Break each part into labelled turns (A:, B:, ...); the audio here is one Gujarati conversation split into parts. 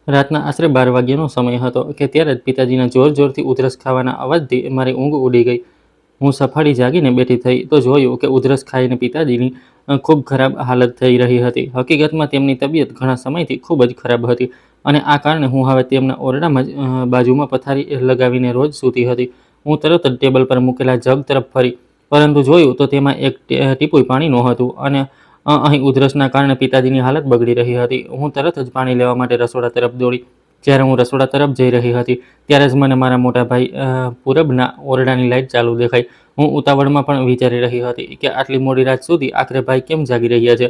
A: રાતના આશરે 12 વાગ્યાનો સમય હતો કે ત્યારે જ પિતાજીના જોરથી ઉધરસ ખાવાના અવાજથી મારી ઊંઘ ઉડી ગઈ. હું સફાળી જાગીને બેઠી થઈ તો જોયું કે ઉધરસ ખાઈને પિતાજીની ખૂબ ખરાબ હાલત થઈ રહી હતી. હકીકતમાં તેમની તબિયત ઘણા સમયથી ખૂબ જ ખરાબ હતી અને આ કારણે હું હવે તેમના ઓરડામાં જ બાજુમાં પથારી લગાવીને રોજ સૂતી હતી. હું તરત જ ટેબલ પર મૂકેલા જગ તરફ ફરી, પરંતુ જોયું તો તેમાં એક ટીપું પાણી નહોતું અને અહીં ઉધરસના કારણે પિતાજીની હાલત બગડી રહી હતી. હું તરત જ પાણી લેવા માટે રસોડા તરફ દોડી. જ્યારે હું રસોડા તરફ જઈ રહી હતી ત્યારે જ મને મારા મોટા ભાઈ પૂરબના ઓરડાની લાઇટ ચાલુ દેખાઈ. હું ઉતાવળમાં પણ વિચારી રહી હતી કે આટલી મોડી રાત સુધી આખરે ભાઈ કેમ જાગી રહ્યા છે,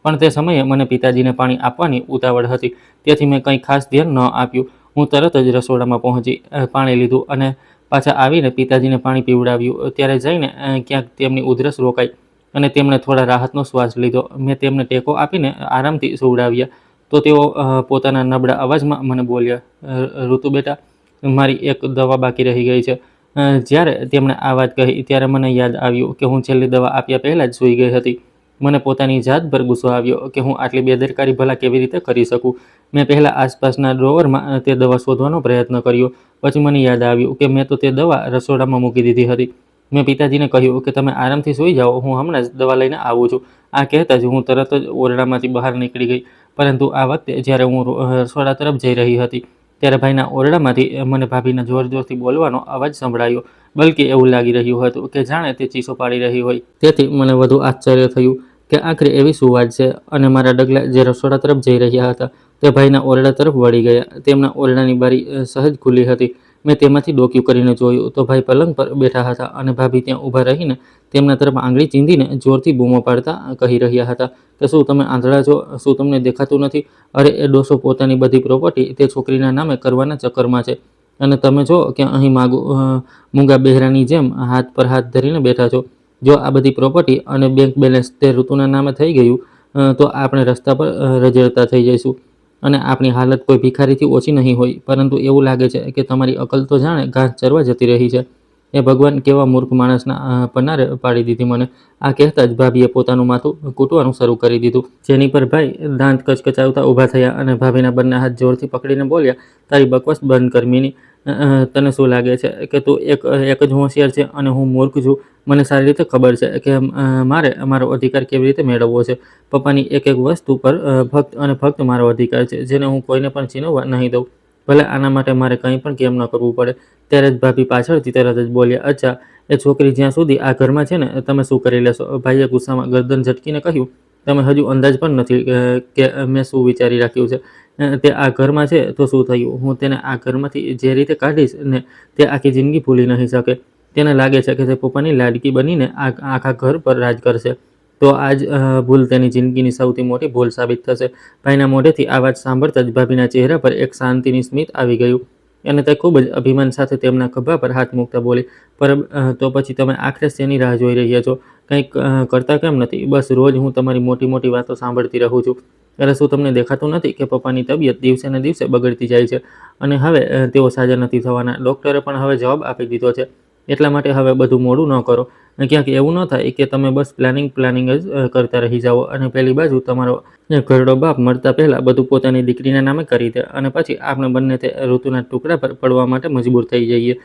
A: પણ તે સમયે મને પિતાજીને પાણી આપવાની ઉતાવળ હતી, તેથી મેં કંઈ ખાસ ધ્યાન ન આપ્યું. હું તરત જ રસોડામાં પહોંચી, પાણી લીધું અને પાછા આવીને પિતાજીને પાણી પીવડાવ્યું. ત્યારે જઈને ક્યાંક તેમની ઉધરસ રોકાઈ અને તેમણે થોડા રાહતનો શ્વાસ લીધો. મેં તેમને ટેકો આપીને આરામથી સુવડાવ્યા તો તેઓ પોતાના નબળા અવાજમાં મને બોલ્યા, "ઋતુ બેટા, મારી એક દવા બાકી રહી ગઈ છે." જ્યારે તેમણે આ વાત કહી ત્યારે મને યાદ આવ્યું કે હું છેલ્લી દવા આપ્યા પહેલાં જ સૂઈ ગઈ હતી. મને પોતાની જાત પર ગુસ્સો આવ્યો કે હું આટલી બેદરકારી ભલા કેવી રીતે કરી શકું. મેં પહેલાં આસપાસના ડ્રોવરમાં તે દવા શોધવાનો પ્રયત્ન કર્યો. પછી મને યાદ આવ્યું કે મેં તો તે દવા રસોડામાં મૂકી દીધી હતી. મેં પિતાજીને કહ્યું કે તમે આરામથી સૂઈ જાઓ, હું હમણાં જ દવા લઈને આવું છું. આ કહેતા જ હું તરત જ ઓરડામાંથી બહાર નીકળી ગઈ. પરંતુ આ વખતે જ્યારે હું રસોડા તરફ જઈ રહી હતી ત્યારે ભાઈના ઓરડામાંથી મને ભાભીના જોરથી બોલવાનો અવાજ સંભળાયો. બલ્કે એવું લાગી રહ્યું હતું કે જાણે તે ચીસો પાડી રહી હોય. તેથી મને વધુ આશ્ચર્ય થયું કે આખરે એવી શું વાત છે અને મારા ડગલા જે રસોડા તરફ જઈ રહ્યા હતા તે ભાઈના ઓરડા તરફ વળી ગયા. તેમના ઓરડાની બારી સહેજ ખુલ્લી હતી. મેં તેમાંથી ડોકિયું કરીને જોયું તો ભાઈ પલંગ પર બેઠા હતા અને ભાભી ત્યાં ઊભા રહીને તેમના તરફ આંગળી ચીંધીને જોરથી બૂમો પાડતા કહી રહ્યા હતા કે શું તમે આંધળા છો? શું તમને દેખાતું નથી? અરે, એ ડોસો પોતાની બધી પ્રોપર્ટી તે છોકરીના નામે કરવાના ચક્કરમાં છે અને તમે જો કે અહીં મૂંગા બહેરાની જેમ હાથ પર હાથ ધરીને બેઠા છો. જો આ બધી પ્રોપર્ટી અને બેંક બેલેન્સ તે ઋતુના નામે થઈ ગયું તો આપણે રસ્તા પર રઝળતા થઈ જઈશું અને આપણી હાલત કોઈ ભિખારીથી ઓછી નહીં હોય. પરંતુ એવું લાગે છે કે તમારી અકલ તો જાણે ઘાસ ચરવા જતી રહી છે. એ ભગવાન, કેવા મૂર્ખ માણસના પનારે પાડી દીધી મને. આ કહેતા જ ભાભીએ પોતાનું માથું કૂટવાનું શરૂ કરી દીધું. જેની પર ભાઈ દાંત કચકચાવતા ઊભા થયા અને ભાભીના બંને હાથ જોરથી પકડીને બોલ્યા, "તારી બકવાસ બંધ કર મિની. તને શું લાગે છે કે તું એક જ હોશિયાર છે અને હું મૂર્ખ છું? મને સારી રીતે ખબર છે કે મારે મારો અધિકાર કેવી રીતે મેળવવો છે. પપ્પાની એક એક વસ્તુ પર ફક્ત અને ફક્ત મારો અધિકાર છે, જેને હું કોઈને પણ છીનવવા નહીં દઉં, ભલે આના માટે મારે કંઈ પણ કેમ ન કરવું પડે." ત્યારે જ ભાભી પાછળથી તરત જ બોલ્યા, "અચ્છા, એ છોકરી જ્યાં સુધી આ ઘરમાં છે ને તમે શું કરી લેશો?" ભાઈએ ગુસ્સામાં ગરદન ઝટકીને કહ્યું, "તમે હજુ અંદાજ પણ નથી કે મેં શું વિચારી રાખ્યું છે. તે આ ઘરમાં છે તો શું થયું? હું તેને આ ઘરમાંથી જે રીતે કાઢીશ ને તે આખી જિંદગી ભૂલી નહીં શકે. તેને લાગે છે કે તે પપ્પાની લાડકી બનીને આખા ઘર પર રાજ કરશે. તો આજ ભૂલ તેની જિંદગીની સૌથી મોટી ભૂલ સાબિત થશે." ભાઈના મોઢેથી આ વાત સાંભળતા જ ભાભીના ચહેરા પર એક શાંતિની સ્મિત આવી ગયું અને તે ખૂબ જ અભિમાન સાથે તેમના ખભા પર હાથ મૂકતા બોલી, તો પછી તમે આખરે શેની રાહ જોઈ રહ્યા છો? કંઈક કરતા કેમ નથી? બસ રોજ હું તમારી મોટી મોટી વાતો સાંભળતી રહું છું. અરે, શું તમને દેખાતું નથી કે પપ્પાની તબિયત દિવસે ને દિવસે બગડતી જાય છે અને હવે તેઓ સાજા નથી થવાના? ડૉક્ટરે પણ હવે જવાબ આપી દીધો છે. એટલા માટે હવે બધું મોડું ન કરો. ક્યાંક એવું ન થાય કે તમે બસ પ્લાનિંગ જ કરતા રહી જાઓ અને પેલી બાજુ તમારો ઘરડો બાપ મરતા પહેલાં બધું પોતાની દીકરીના નામે કરી દે અને પછી આપણે બંને તે ઋતુના ટુકડા પર પડવા માટે મજબૂર થઈ જઈએ.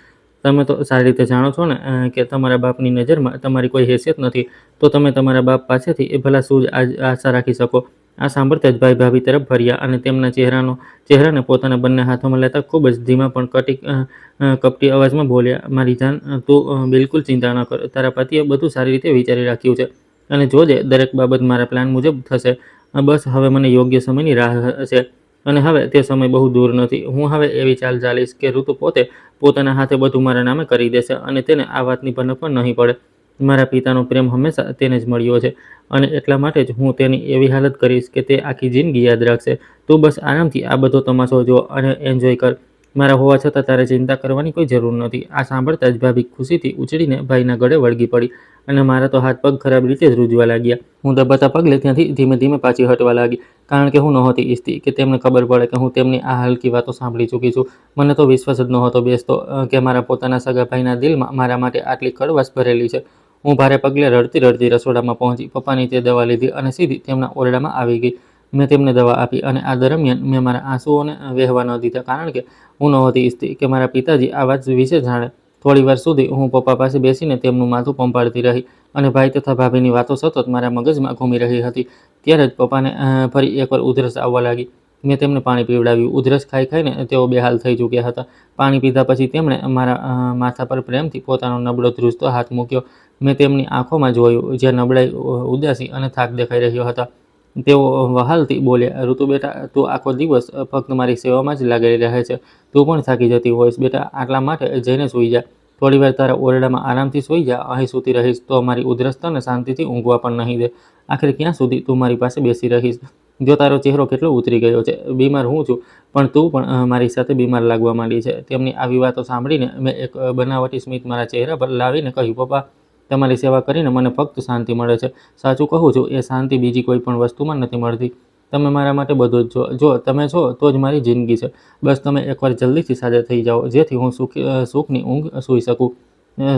A: તમે તો સારી રીતે જાણો છો ને કે તમારા બાપની નજરમાં તમારી કોઈ હેસિયત નથી, તો તમે તમારા બાપ પાસેથી ભલા શું જ આશા રાખી શકો?" આ સાંભળતા જ ભાઈ ભાભી તરફ ફર્યા અને તેમના ચહેરાને પોતાના બંને હાથોમાં લેતા ખૂબ જ ધીમા પણ કપટી અવાજમાં બોલ્યા, "મારી જાન, તું બિલકુલ ચિંતા ન કર. તારા પતિએ બધું સારી રીતે વિચારી રાખ્યું છે અને જોજે દરેક બાબત મારા પ્લાન મુજબ થશે. બસ હવે મને યોગ્ય સમયની રાહ છે અને હવે તે સમય બહુ દૂર નથી. હું હવે એવી ચાલ ચાલીશ કે ઋતુ પોતે પોતાના હાથે બધું મારા નામે કરી દેશે અને તેને આ વાતની ભનક પણ નહીં પડે. મારા પિતાનો પ્રેમ હંમેશા તેને જ મળ્યો છે અને એટલા માટે જ હું તેની એવી હાલત કરીશ કે તે આખી જિંદગી યાદ રાખશે. તું બસ આરામથી આ બધો તમાશો જો અને એન્જોય કર. મારા હોવા છતાં તારે ચિંતા કરવાની કોઈ જરૂર નથી." આ સાંભળતા જ ભાભી ખુશીથી ઉછળીને ભાઈના ગળે વળગી પડી અને મારા તો હાથ પગ ખરાબ રીતે જ ધ્રુજવા લાગ્યા. હું દબાતા પગલે ત્યાંથી ધીમે ધીમે પાછી હટવા લાગી, કારણ કે હું નહોતી ઈચ્છતી કે તેમને ખબર પડે કે હું તેમની આ હલકી વાતો સાંભળી ચૂકી છું. મને તો વિશ્વાસ જ નહોતો બેસતો કે મારા પોતાના સગા ભાઈના દિલમાં મારા માટે આટલી કડવાશ ભરેલી છે. હું ભારે પગલે રડતી રડતી રસોડામાં પહોંચી, પપ્પાની તે દવા લીધી અને સીધી તેમના ઓરડામાં આવી ગઈ. મેં તેમને દવા આપી અને આ દરમિયાન મેં મારા આંસુઓને વહેવા ન દીધા, કારણ કે હું નહોતી ઈચ્છતી કે મારા પિતાજી આ વાત વિશે જાણે. થોડીવાર સુધી હું પપ્પા પાસે બેસીને તેમનું માથું પંપાળતી રહી અને ભાઈ તથા ભાભીની વાતો સતત મારા મગજમાં ઘૂમી રહી હતી. ત્યારે જ પપ્પાને ફરી એકવાર ઉધરસ આવવા લાગી. મેં તેમને પાણી પીવડાવ્યું. ઉધરસ ખાઈ ખાઈને તેઓ બેહાલ થઈ ચૂક્યા હતા. પાણી પીધા પછી તેમણે મારા માથા પર પ્રેમથી પોતાનો નબળો ધ્રુજતો હાથ મૂક્યો. મેં તેમની આંખોમાં જોયું, જ્યાં નબળાઈ, ઉદાસી અને થાક દેખાઈ રહ્યો હતા. તેઓ વહાલથી બોલ્યા, "ઋતુ બેટા, તું આખો દિવસ ફક્ત મારી સેવામાં જ લાગેલી રહે છે. તું પણ થાકી જતી હોઈશ બેટા, આટલા માટે જઈને સૂઈ જા. થોડીવાર તારા ઓરડામાં આરામથી સૂઈ જા. અહીં સૂતી રહીશ તો મારી ઉધરસ તને શાંતિથી ઊંઘવા પણ નહીં દે. આખરે ક્યાં સુધી તું મારી પાસે બેસી રહીશ? જો તારો ચહેરો કેટલો ઉતરી ગયો છે. બીમાર હું છું, પણ તું પણ મારી સાથે બીમાર લાગવા માંડી છે." તેમની આવી વાતો સાંભળીને મેં એક બનાવટી સ્મિત મારા ચહેરા પર લાવીને કહ્યું, "પપ્પા, તમારી સેવા કરીને મને ફક્ત શાંતિ મળે છે. સાચું કહું છું, એ શાંતિ બીજી કોઈ પણ વસ્તુમાં નથી મળતી. તમે મારા માટે બધું જ છો. જો તમે છો તો જ મારી જિંદગી છે. બસ તમે એકવાર જલ્દીથી સાજા થઈ જાઓ, જેથી હું સુખની ઊંઘ સૂઈ શકું.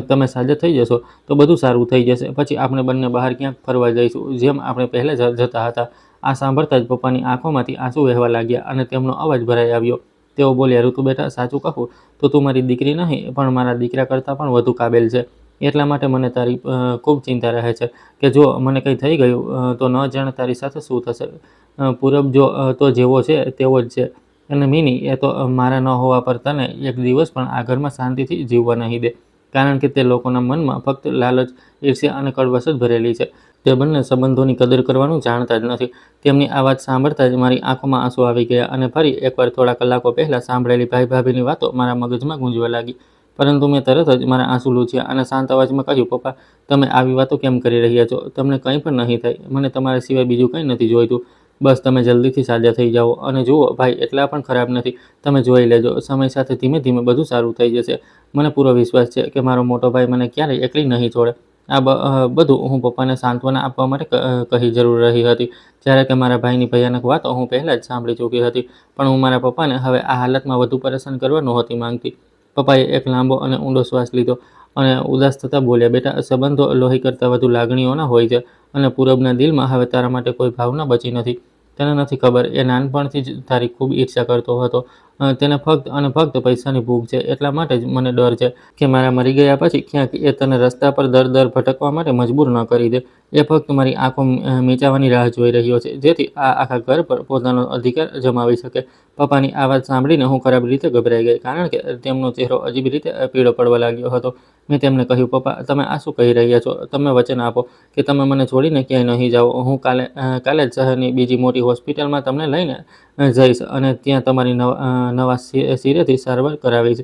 A: તમે સાજા થઈ જશો તો બધું સારું થઈ જશે. પછી આપણે બંને બહાર ક્યાંક ફરવા જઈશું, જેમ આપણે પહેલાં જતા હતા." આ સાંભળતા જ પપ્પાની આંખોમાંથી આંસુ વહેવા લાગ્યા અને તેમનો અવાજ ભરાઈ આવ્યો. તેઓ બોલ્યા, "ઋતુ બેટા, સાચું કહું તો તું મારી દીકરી નહીં, પણ મારા દીકરા કરતાં પણ વધુ કાબેલ છે. એટલા માટે મને તારી ખૂબ ચિંતા રહે છે કે જો મને કંઈ થઈ ગયું તો ન જાણે તારી સાથે શું થશે. પૂરબ તો જેવો છે તેવો જ છે, અને મિની, એ તો મારા ન હોવા પર તને એક દિવસ પણ આ ઘરમાં શાંતિથી જીવવા નહીં દે, કારણ કે તે લોકોના મનમાં ફક્ત લાલચ, ઈર્ષ્યા અને કડવાશ જ ભરેલી છે. તે બંને સંબંધોની કદર કરવાનું જાણતા જ નથી." તેમની આ વાત સાંભળતા જ મારી આંખોમાં આંસુ આવી ગયા અને ફરી એકવાર થોડા કલાકો પહેલાં સાંભળેલી ભાઈ ભાભીની વાતો મારા મગજમાં ગૂંજવા લાગી. પરંતુ મેં તરત જ મારા આંસુ લૂછ્યા અને શાંત અવાજમાં કહ્યું, "પપ્પા, તમે આવી વાતો કેમ કરી રહ્યા છો? તમને કંઈ પણ નહીં થાય. મને તમારા સિવાય બીજું કંઈ નથી જોઈતું. બસ તમે જલ્દીથી સાજા થઈ જાઓ. અને જુઓ, ભાઈ એટલા પણ ખરાબ નથી. તમે જોઈ લેજો. સમય સાથે ધીમે ધીમે બધું સારું થઈ જશે. મને પૂરો વિશ્વાસ છે કે મારો મોટો ભાઈ મને ક્યારેય એકલી નહીં છોડે." આ બધું હું પપ્પાને સાંત્વના આપવા માટે કહી જરૂર રહી હતી, જ્યારે કે મારા ભાઈની ભયાનક વાતો હું પહેલાં જ સાંભળી ચૂકી હતી. પણ હું મારા પપ્પાને હવે આ હાલતમાં વધુ પરેશાન કરવા નહોતી માંગતી. પપ્પાએ એક લાંબો અને ઊંડો શ્વાસ લીધો અને ઉદાસ થતાં બોલ્યા, "બેટા, સંબંધો લોહી કરતાં વધુ લાગણીઓના હોય છે, અને પૂરબના દિલમાં હવે તારા માટે કોઈ ભાવના બચી નથી. તને નથી ખબર, એ નાનપણથી જ તારી ખૂબ ઈર્ષ્યા કરતો હતો. તેને ફક્ત અને ફક્ત પૈસાની ભૂખ છે. એટલા માટે જ મને ડર છે કે મારા મરી ગયા પછી ક્યાંક એ તને રસ્તા પર દર ભટકવા માટે મજબૂર ન કરી દે. એ ફક્ત મારી આંખો મીંચાવાની રાહ જોઈ રહ્યો છે, જેથી આ આખા ઘર પર પોતાનો અધિકાર જમાવી શકે." પપ્પાની આ વાત સાંભળીને હું ખરાબ રીતે ગભરાઈ ગઈ, કારણ કે તેમનો ચહેરો અજીબ રીતે પીળો પડવા લાગ્યો હતો. મેં તેમને કહ્યું, "પપ્પા, તમે આ શું કહી રહ્યા છો? તમે વચન આપો કે તમે મને છોડીને ક્યાંય નહીં જાઓ. હું કાલે જ શહેરની બીજી મોટી હોસ્પિટલમાં તમને લઈને જઈશ અને ત્યાં તમારી નવા સિરેથી સારવાર કરાવીશ.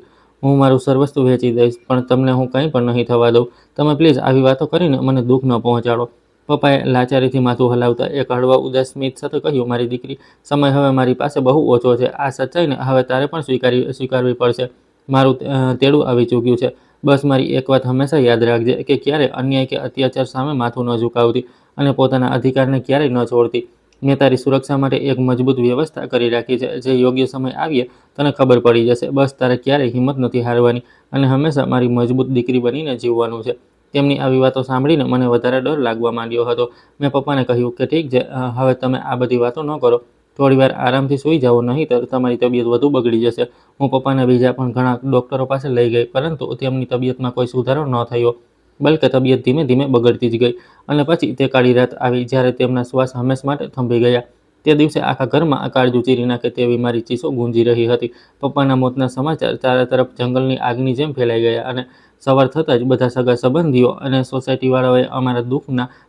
A: હું મારું સર્વસ્વ વેચી દઈશ, પણ તમને હું કંઈ પણ નહીં થવા દઉં. તમે પ્લીઝ આવી વાતો કરીને મને દુઃખ ન પહોંચાડો." પપ્પાએ લાચારીથી માથું હલાવતા એક હળવા ઉદાસ સ્મિત સાથે કહ્યું, "મારી દીકરી, સમય હવે મારી પાસે બહુ ઓછો છે. આ સચ્ચાઈને હવે તારે પણ સ્વીકારવી પડશે. મારું તેડું આવી ચૂક્યું છે. બસ મારી એક વાત હંમેશા યાદ રાખજે કે ક્યારેય અન્યાય કે અત્યાચાર સામે માથું ન ઝુકાવતી અને પોતાના અધિકારને ક્યારેય ન છોડતી. મેં તારી સુરક્ષા માટે એક મજબૂત વ્યવસ્થા કરી રાખી છે. જે યોગ્ય સમય આવીએ તને ખબર પડી જશે. બસ તારે ક્યારેય હિંમત નથી હારવાની અને હંમેશા મારી મજબૂત દીકરી બનીને જીવવાનું છે." તેમની આવી વાતો સાંભળીને મને વધારે ડર લાગવા માંડ્યો હતો. મેં પપ્પાને કહ્યું કે ઠીક છે, હવે તમે આ બધી વાતો ન કરો. થોડીવાર આરામથી સૂઈ જાઓ, નહીંતર તમારી તબિયત વધુ બગડી જશે. હું પપ્પાને બીજા પણ ઘણા ડૉક્ટરો પાસે લઈ ગઈ, પરંતુ તેમની તબિયતમાં કોઈ સુધારો ન થયો, બલ્કે તબિયત ધીમે ધીમે બગડતી જ ગઈ. અને પછી તે કાળી રાત આવી, જ્યારે તેમના શ્વાસ હંમેશ માટે થંભી ગયા. તે દિવસે આખા ઘરમાં કાળજું ચીરી નાખે તેવી મારી ચીસો ગૂંજી રહી હતી. પપ્પાના મોતના સમાચાર ચારે તરફ જંગલની આગની જેમ ફેલાઈ ગયા અને સવાર થતાં જ બધા સગા સંબંધીઓ અને સોસાયટીવાળાઓએ અમારા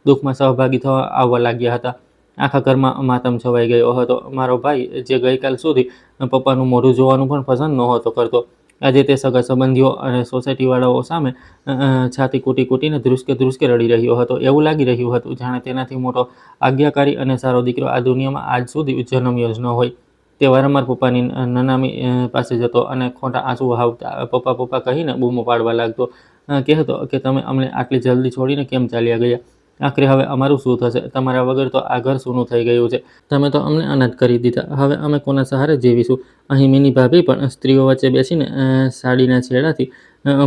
A: દુઃખમાં સહભાગી થવા આવવા લાગ્યા હતા. આખા ઘરમાં માતમ છવાઈ ગયો હતો. મારો ભાઈ, જે ગઈકાલ સુધી પપ્પાનું મોઢું જોવાનું પણ પસંદ નહોતો કરતો, આજે તે સગા સંબંધીઓ અને સોસાયટીવાળાઓ સામે છાતી કૂટીને ધ્રુસકે રડી રહ્યો હતો. એવું લાગી રહ્યું હતું જાણે તેનાથી મોટો આજ્ઞાકારી અને સારો દીકરો આ દુનિયામાં આજ સુધી જન્મ્યો જ ન હોય. તે વારંવાર પપ્પાની નનામી પાસે જતો અને ખોટા આંસુ વહાવતા પપ્પા પપ્પા કહીને બૂમો પાડવા લાગતો. કહેતો કે તમે અમને આટલી જલ્દી છોડીને કેમ ચાલ્યા ગયા? આખરે હવે અમારું શું થશે? તમારા વગર તો આ ઘર સૂનું થઈ ગયું છે. તમે તો અમને અનાથ કરી દીધા. હવે અમે કોના સહારે જીવીશું? અહીં મિની ભાભી પણ સ્ત્રીઓ વચ્ચે બેસીને સાડીના છેડાથી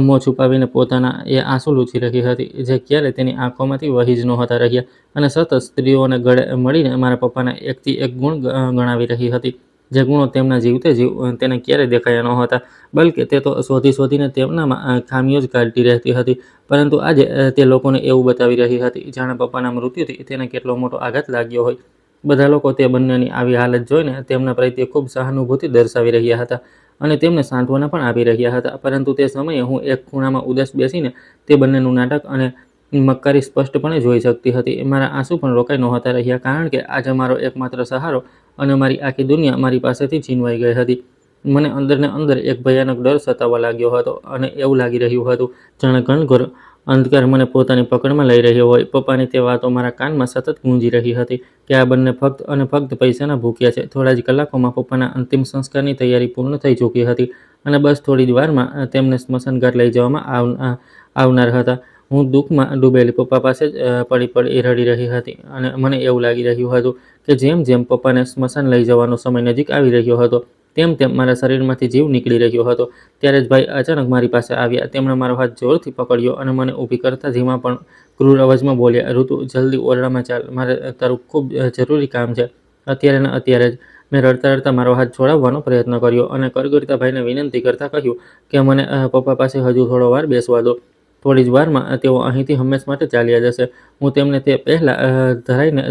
A: મોં છુપાવીને પોતાના એ આંસુ લૂછી રહી હતી, જે ક્યારે તેની આંખોમાંથી વહી જ નહોતા રહ્યા, અને સતત સ્ત્રીઓને ગળે મળીને મારા પપ્પાના એકથી એક ગુણ ગણાવી રહી હતી, જે ગુણો તેમના જીવતે જીવ તેને ક્યારેય દેખાયા નહોતા, બલ્કે તે તો શોધી શોધીને તેમનામાં ખામીઓ જ કાઢતી રહેતી હતી. પરંતુ આજે તે લોકોને એવું બતાવી રહી હતી, જાણે પપ્પાના મૃત્યુથી તેને કેટલો મોટો આઘાત લાગ્યો હોય. બધા લોકો તે બંનેની આવી હાલત જોઈને તેમના પ્રત્યે ખૂબ સહાનુભૂતિ દર્શાવી રહ્યા હતા અને તેમને સાંત્વના પણ આપી રહ્યા હતા. પરંતુ તે સમયે હું એક ખૂણામાં ઉદાસ બેસીને તે બંનેનું નાટક અને મક્કારી સ્પષ્ટપણે જોઈ શકતી હતી. મારા આંસુ પણ રોકાઈ નહોતા રહ્યા, કારણ કે આજે મારો એકમાત્ર સહારો અને મારી આખી દુનિયા મારી પાસેથી છીનવાઈ ગઈ હતી. મને અંદરને અંદર એક ભયાનક ડર સતાવવા લાગ્યો હતો અને એવું લાગી રહ્યું હતું જાણે ઘનઘોર અંધકાર મને પોતાની પકડમાં લઈ રહ્યો હોય. પપ્પાની તે વાતો મારા કાનમાં સતત ગૂંજી રહી હતી કે આ બંને ફક્ત અને ફક્ત પૈસાના ભૂખ્યા છે. થોડા જ કલાકોમાં પપ્પાના અંતિમ સંસ્કારની તૈયારી પૂર્ણ થઈ ચૂકી હતી અને બસ થોડી જ વારમાં તેમને સ્મશાનઘાટ લઈ જવામાં આવનાર હતા. હું દુઃખમાં ડૂબેલી પપ્પા પાસે જ પડી પડી રડી રહી હતી અને મને એવું લાગી રહ્યું હતું કે જેમ જેમ પપ્પાને સ્મશાન લઈ જવાનો સમય નજીક આવી રહ્યો હતો, તેમ તેમ મારા શરીરમાંથી જીવ નીકળી રહ્યો હતો. ત્યારે જ ભાઈ અચાનક મારી પાસે આવ્યા. તેમણે મારો હાથ જોરથી પકડ્યો અને મને ઊભી કરતા ધીમા પણ ક્રૂર અવાજમાં બોલ્યા, "ઋતુ, જલ્દી ઓરડામાં ચાલ, મારે તારું ખૂબ જરૂરી કામ છે, અત્યારે ને અત્યારે જ." મેં રડતા રડતા મારો હાથ છોડાવવાનો પ્રયત્ન કર્યો અને કરગરતા ભાઈને વિનંતી કરતાં કહ્યું કે મને પપ્પા પાસે હજુ થોડો વાર બેસવા દો. થોડી જ વારમાં તેઓ અહીંથી હંમેશ માટે ચાલ્યા જશે. હું તેમને તે પહેલાં ધરાઈને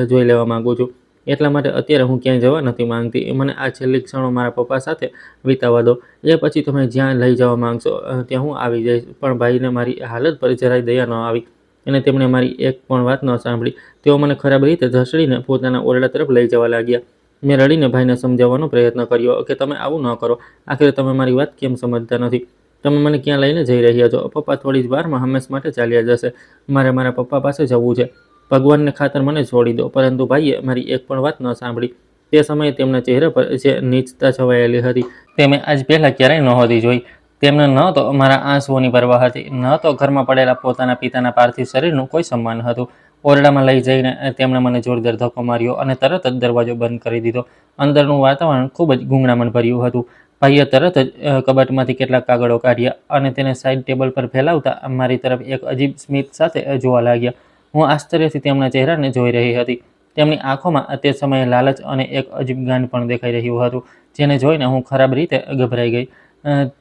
A: જોઈ લેવા માગું છું. એટલા માટે અત્યારે હું ક્યાંય જવા નથી માંગતી. મને આ છેલ્લી ક્ષણો મારા પપ્પા સાથે વિતાવવા દો. એ પછી તમે જ્યાં લઈ જવા માંગશો ત્યાં હું આવી જઈશ." પણ ભાઈને મારી હાલત પર જરાય દયા ન આવી અને તેમણે મારી એક પણ વાત ન સાંભળી. તેઓ મને ખરાબ રીતે ધસડીને પોતાના ઓરડા તરફ લઈ જવા લાગ્યા. મેં રડીને ભાઈને સમજાવવાનો પ્રયત્ન કર્યો કે તમે આવું ન કરો. આખરે તમે મારી વાત કેમ સમજતા નથી? તમે મને ક્યાં લઈને જઈ રહ્યા છો? પપ્પા થોડી જ વારમાં હંમેશ માટે ચાલ્યા જશે. મારે મારા પપ્પા પાસે જવું છે. ભગવાનને ખાતર મને છોડી દો. પરંતુ ભાઈએ મારી એક પણ વાત ન સાંભળી. તે સમયે તેમના ચહેરા પર જે નીચતા છવાયેલી હતી તે મેં આજ પહેલાં ક્યારેય નહોતી જોઈ. તેમને ન તો મારા આંસુઓની પરવા હતી, ન તો ઘરમાં પડેલા પોતાના પિતાના પાર્થિવ શરીરનું કોઈ સન્માન હતું. ઓરડામાં લઈ જઈને તેમણે મને જોરદાર ધક્કો માર્યો અને તરત જ દરવાજો બંધ કરી દીધો. અંદરનું વાતાવરણ ખૂબ જ ગૂંગળામણ ભર્યું હતું. ભાઈએ તરત જ કબાટમાંથી કેટલાક કાગળો કાઢ્યા અને તેને સાઇડ ટેબલ પર ફેલાવતા મારી તરફ એક અજીબ સ્મિત સાથે જોવા લાગ્યા. હું આશ્ચર્યથી તેમના ચહેરાને જોઈ રહી હતી. તેમની આંખોમાં તે સમયે લાલચ અને એક અજીબ ગાંડ પણ દેખાઈ રહ્યું હતું, જેને જોઈને હું ખરાબ રીતે ગભરાઈ ગઈ.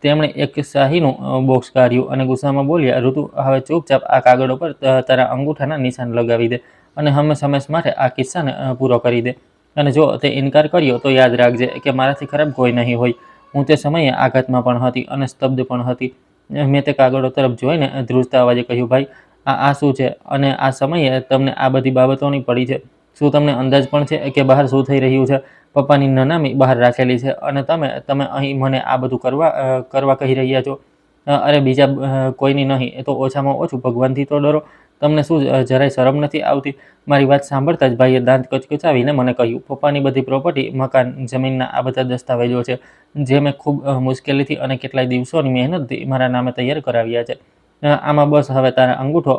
A: તેમણે એક શાહીનું બોક્સ કાઢ્યું અને ગુસ્સામાં બોલ્યા, "ઋતુ, હવે ચૂપચાપ આ કાગળો પર તારા અંગૂઠાના નિશાન લગાવી દે અને હંમેશ માટે આ કિસ્સાને પૂરો કરી દે. અને જો તે ઇનકાર કર્યો તો યાદ રાખજે કે મારાથી ખરાબ કોઈ નહીં હોય." હું તે સમયે આઘાતમાં પણ હતી અને સ્તબ્ધ પણ હતી. મેં તે કાગળો તરફ જોઈને ધ્રુજતા અવાજે કહ્યું, "ભાઈ, આ શું છે? અને આ સમયે તમને આ બધી બાબતોની પડી છે? શું તમને અંદાજ પણ છે કે બહાર શું થઈ રહ્યું છે? પપ્પાની નનામી બહાર રાખેલી છે અને તમે અહીં મને આ બધું કરવા કહી રહ્યા છો? અરે બીજા કોઈની નહીં તો ઓછામાં ઓછું ભગવાનથી તો ડરો. તમને શું જરાય શરમ નથી આવતી?" મારી વાત સાંભળતા જ ભાઈએ દાંત કચકચાવીને મને કહ્યું, "પપ્પાની બધી પ્રોપર્ટી, મકાન, જમીનના આ બધા દસ્તાવેજો છે, જે મેં ખૂબ મુશ્કેલીથી અને કેટલાય દિવસોની મહેનતથી મારા નામે તૈયાર કરાવ્યા છે. આમાં બસ હવે તારા અંગૂઠો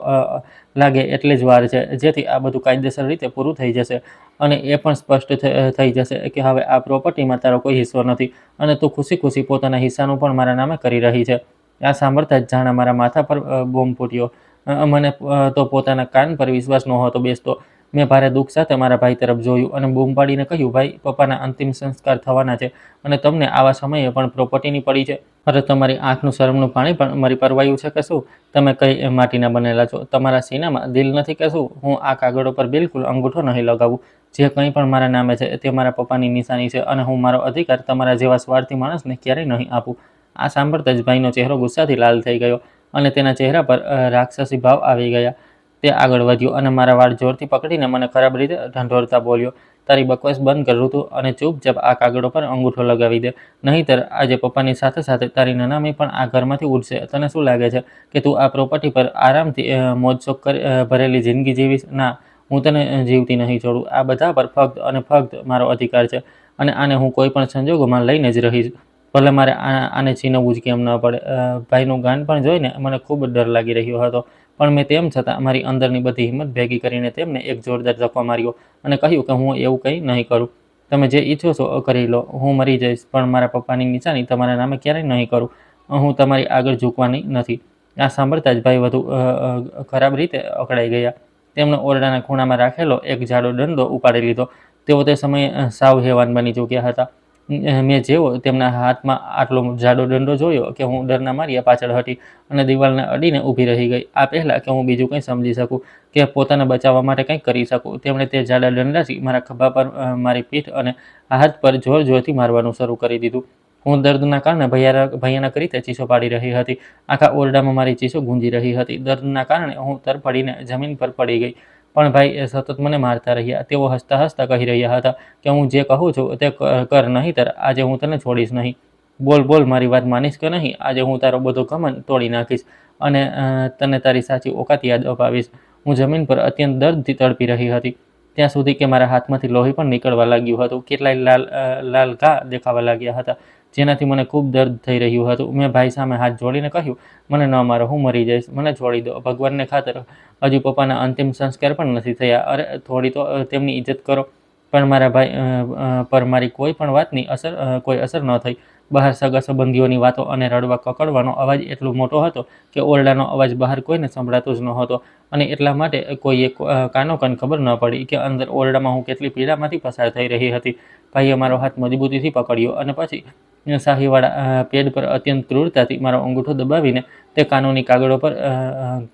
A: લાગે એટલી જ વાર છે, જેથી આ બધું કાયદેસર રીતે પૂરું થઈ જશે અને એ પણ સ્પષ્ટ થઈ જશે કે હવે આ પ્રોપર્ટીમાં તારો કોઈ હિસ્સો નથી અને તું ખુશી ખુશી પોતાના હિસ્સાનું પણ મારા નામે કરી રહી છે." આ સાંભળતા જ જાણે મારા માથા પર બોમ્બ ફૂટ્યો. મને તો પોતાના કાન પર વિશ્વાસ નહોતો બેસતો. મેં ભારે દુઃખ સાથે મારા ભાઈ તરફ જોયું અને બૂમ પાડીને કહ્યું, "ભાઈ, પપ્પાના અંતિમ સંસ્કાર થવાના છે અને તમને આવા સમયે પણ પ્રોપર્ટીની પડી છે? અરે તમારી આંખનું શરમનું પાણી પણ મરી પરવાયું છે કે શું? તમે કઈ માટીના બનેલા છો? તમારા સીનામાં દિલ નથી કે શું? હું આ કાગળો પર બિલકુલ અંગૂઠો નહીં લગાવું. જે કંઈ પણ મારા નામે છે તે મારા પપ્પાની નિશાની છે અને હું મારો અધિકાર તમારા જેવા સ્વાર્થી માણસને ક્યારેય નહીં આપું." આ સાંભળતા જ ભાઈનો ચહેરો ગુસ્સાથી લાલ થઈ ગયો અને તેના ચહેરા પર રાક્ષસી ભાવ આવી ગયા. તે આગળ વધ્યો અને મારા વાળ જોરથી પકડીને મને ખરાબ રીતે ઢંઢોરતા બોલ્યો, "તારી બકવાસ બંધ કર ઋતુ, અને ચૂપચાપ આ કાગળો પર અંગૂઠો લગાવી દે. નહીંતર આજે પપ્પાની સાથે સાથે તારી નનામી પણ આ ઘરમાંથી ઉડશે. તને શું લાગે છે કે તું આ પ્રોપર્ટી પર આરામથી મોજશોખ ભરેલી જિંદગી જીવીશ? ના, હું તને જીવતી નહીં છોડું. આ બધા પર ફક્ત અને ફક્ત મારો અધિકાર છે અને આને હું કોઈ પણ સંજોગોમાં લઈને જ રહીશ, ભલે મારે આને છીનવવું જ કેમ ન પડે." ભાઈનું ગાંડ પણ જોઈને મને ખૂબ ડર લાગી રહ્યો હતો. પણ મેં તેમ છતાં મારી અંદરની બધી હિંમત ભેગી કરીને તેમને એક જોરદાર ધક્કો માર્યો અને કહ્યું કે હું એવું કંઈ નહીં કરું. તમે જે ઈચ્છો છો કરી લો. હું મરી જઈશ પણ મારા પપ્પાની નિશાની તમારા નામે ક્યારેય નહીં કરું. હું તમારી આગળ ઝૂકવાની નથી. આ સાંભળતા જ ભાઈ વધુ ખરાબ રીતે અકળાઈ ગયા. તેમણે ઓરડાના ખૂણામાં રાખેલો એક જાડો દંડો ઉપાડી લીધો. તેઓ તે સમયે સાવ હેવાન બની ચૂક્યા હતા. મેં જેવો તેમના હાથમાં આટલો જાડો દંડો જોયો કે હું ડરના માર્યા પાછળ હટી અને દિવાલને અડીને ઊભી રહી ગઈ. આ પહેલાં કે હું બીજું કંઈ સમજી શકું કે પોતાને બચાવવા માટે કંઈક કરી શકું, તેમણે તે જાડા દંડાથી મારા ખભા પર, મારી પીઠ અને હાથ પર જોર જોરથી મારવાનું શરૂ કરી દીધું. હું દર્દના કારણે ભયાનક રીતે ચીસો પાડી રહી હતી. આખા ઓરડામાં મારી ચીસો ગુંજી રહી હતી. દર્દના કારણે હું તરફડીને જમીન પર પડી ગઈ. પણ ભાઈ સતત મને મારતા રહ્યા. તેઓ હસતા હસતા કહી રહ્યા હતા કે હું જે કહું છું તે કર, નહીંતર આજે હું તને છોડીશ નહીં. બોલ બોલ, મારી વાત માનીશ કે નહીં? આજે હું તારો બધો ઘમંડ તોડી નાખીશ અને તને તારી સાચી ઓકાત યાદ અપાવીશ. હું જમીન પર અત્યંત દર્દથી તડપી રહી હતી ત્યાં સુધી કે મારા હાથમાંથી લોહી પણ નીકળવા લાગ્યું હતું. કેટલાય લાલ ઘા દેખાવા લાગ્યા હતા જેનાથી મને ખૂબ દર્દ થઈ રહ્યું હતું. મેં ભાઈ સામે હાથ જોડીને કહ્યું, મને ન મારો, હું મરી જઈશ, મને છોડી દો. ભગવાનને ખાતર હજુ પપ્પાના અંતિમ સંસ્કાર પણ નથી થયા. અરે થોડી તો તેમની ઇજ્જત કરો. પણ મારા ભાઈ પર મારી કોઈ પણ વાતની કોઈ અસર ન થઈ. બહાર સગા સંબંધીઓની વાતો અને રડવા કકડવાનો અવાજ એટલો મોટો હતો કે ઓરડાનો અવાજ બહાર કોઈને સંભળાતો જ નહોતો. અને એટલા માટે કોઈએ કાનોકાન ખબર ન પડી કે અંદર ઓરડામાં હું કેટલી પીડામાંથી પસાર થઈ રહી હતી. ભાઈએ મારો હાથ મજબૂતીથી પકડ્યો અને પછી શાહીવાળા પેડ પર અત્યંત ક્રૂરતાથી મારો અંગૂઠો દબાવીને તે કાનૂની કાગળો પર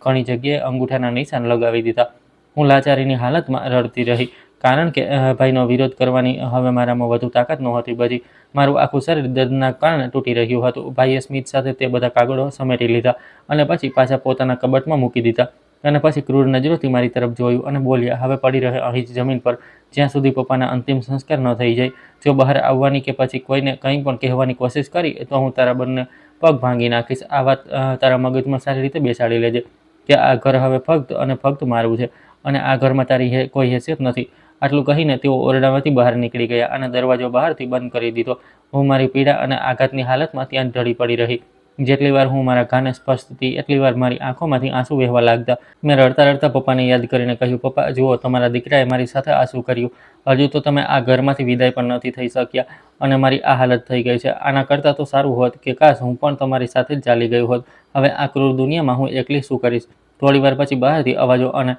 A: ઘણી જગ્યાએ અંગૂઠાના નિશાન લગાવી દીધા. હું લાચારીની હાલતમાં રડતી રહી કારણ કે ભાઈનો વિરોધ કરવાની હવે મારામાં વધુ તાકાત નહોતી બચી. મારું આખું શરીર દર્દના કારણે તૂટી રહ્યું હતું. ભાઈએ સ્મિત સાથે તે બધા કાગળો સમેટી લીધા અને પછી પાછા પોતાના કબાટમાં મૂકી દીધા અને પછી ક્રૂર નજરોથી મારી તરફ જોયું અને બોલ્યા, હવે પડી રહે અહીં જ જમીન પર જ્યાં સુધી પપ્પાના અંતિમ સંસ્કાર ન થઈ જાય. જો બહાર આવવાની કે પછી કોઈને કંઈ પણ કહેવાની કોશિશ કરી તો હું તારા બંને પગ ભાંગી નાખીશ. આ વાત તારા મગજમાં સારી રીતે બેસાડી લેજે કે આ ઘર હવે ફક્ત અને ફક્ત મારું છે અને આ ઘરમાં તારી કોઈ હેસિયત નથી. આટલું કહીને તેઓ ઓરડામાંથી બહાર નીકળી ગયા અને દરવાજો બહારથી બંધ કરી દીધો. હું મારી પીડા અને આઘાતની હાલતમાં ત્યાં ઢળી પડી રહી. જેટલી વાર હું મારા કાને સ્પર્શતી એટલી વાર મારી આંખોમાંથી આંસુ વહેવા લાગતા. મેં રડતા રડતા પપ્પાને યાદ કરીને કહ્યું, પપ્પા જુઓ, તમારા દીકરાએ મારી સાથે આશું કર્યું. હજુ તો તમે આ ઘરમાંથી વિદાય પણ નથી થઈ શક્યા અને મારી આ હાલત થઈ ગઈ છે. આના કરતાં તો સારું હોત કે કાશ હું પણ તમારી સાથે જ ચાલી ગયું હોત. હવે આ ક્રૂર દુનિયામાં હું એકલી શું કરીશ? થોડી વાર પછી બહારથી અવાજો અને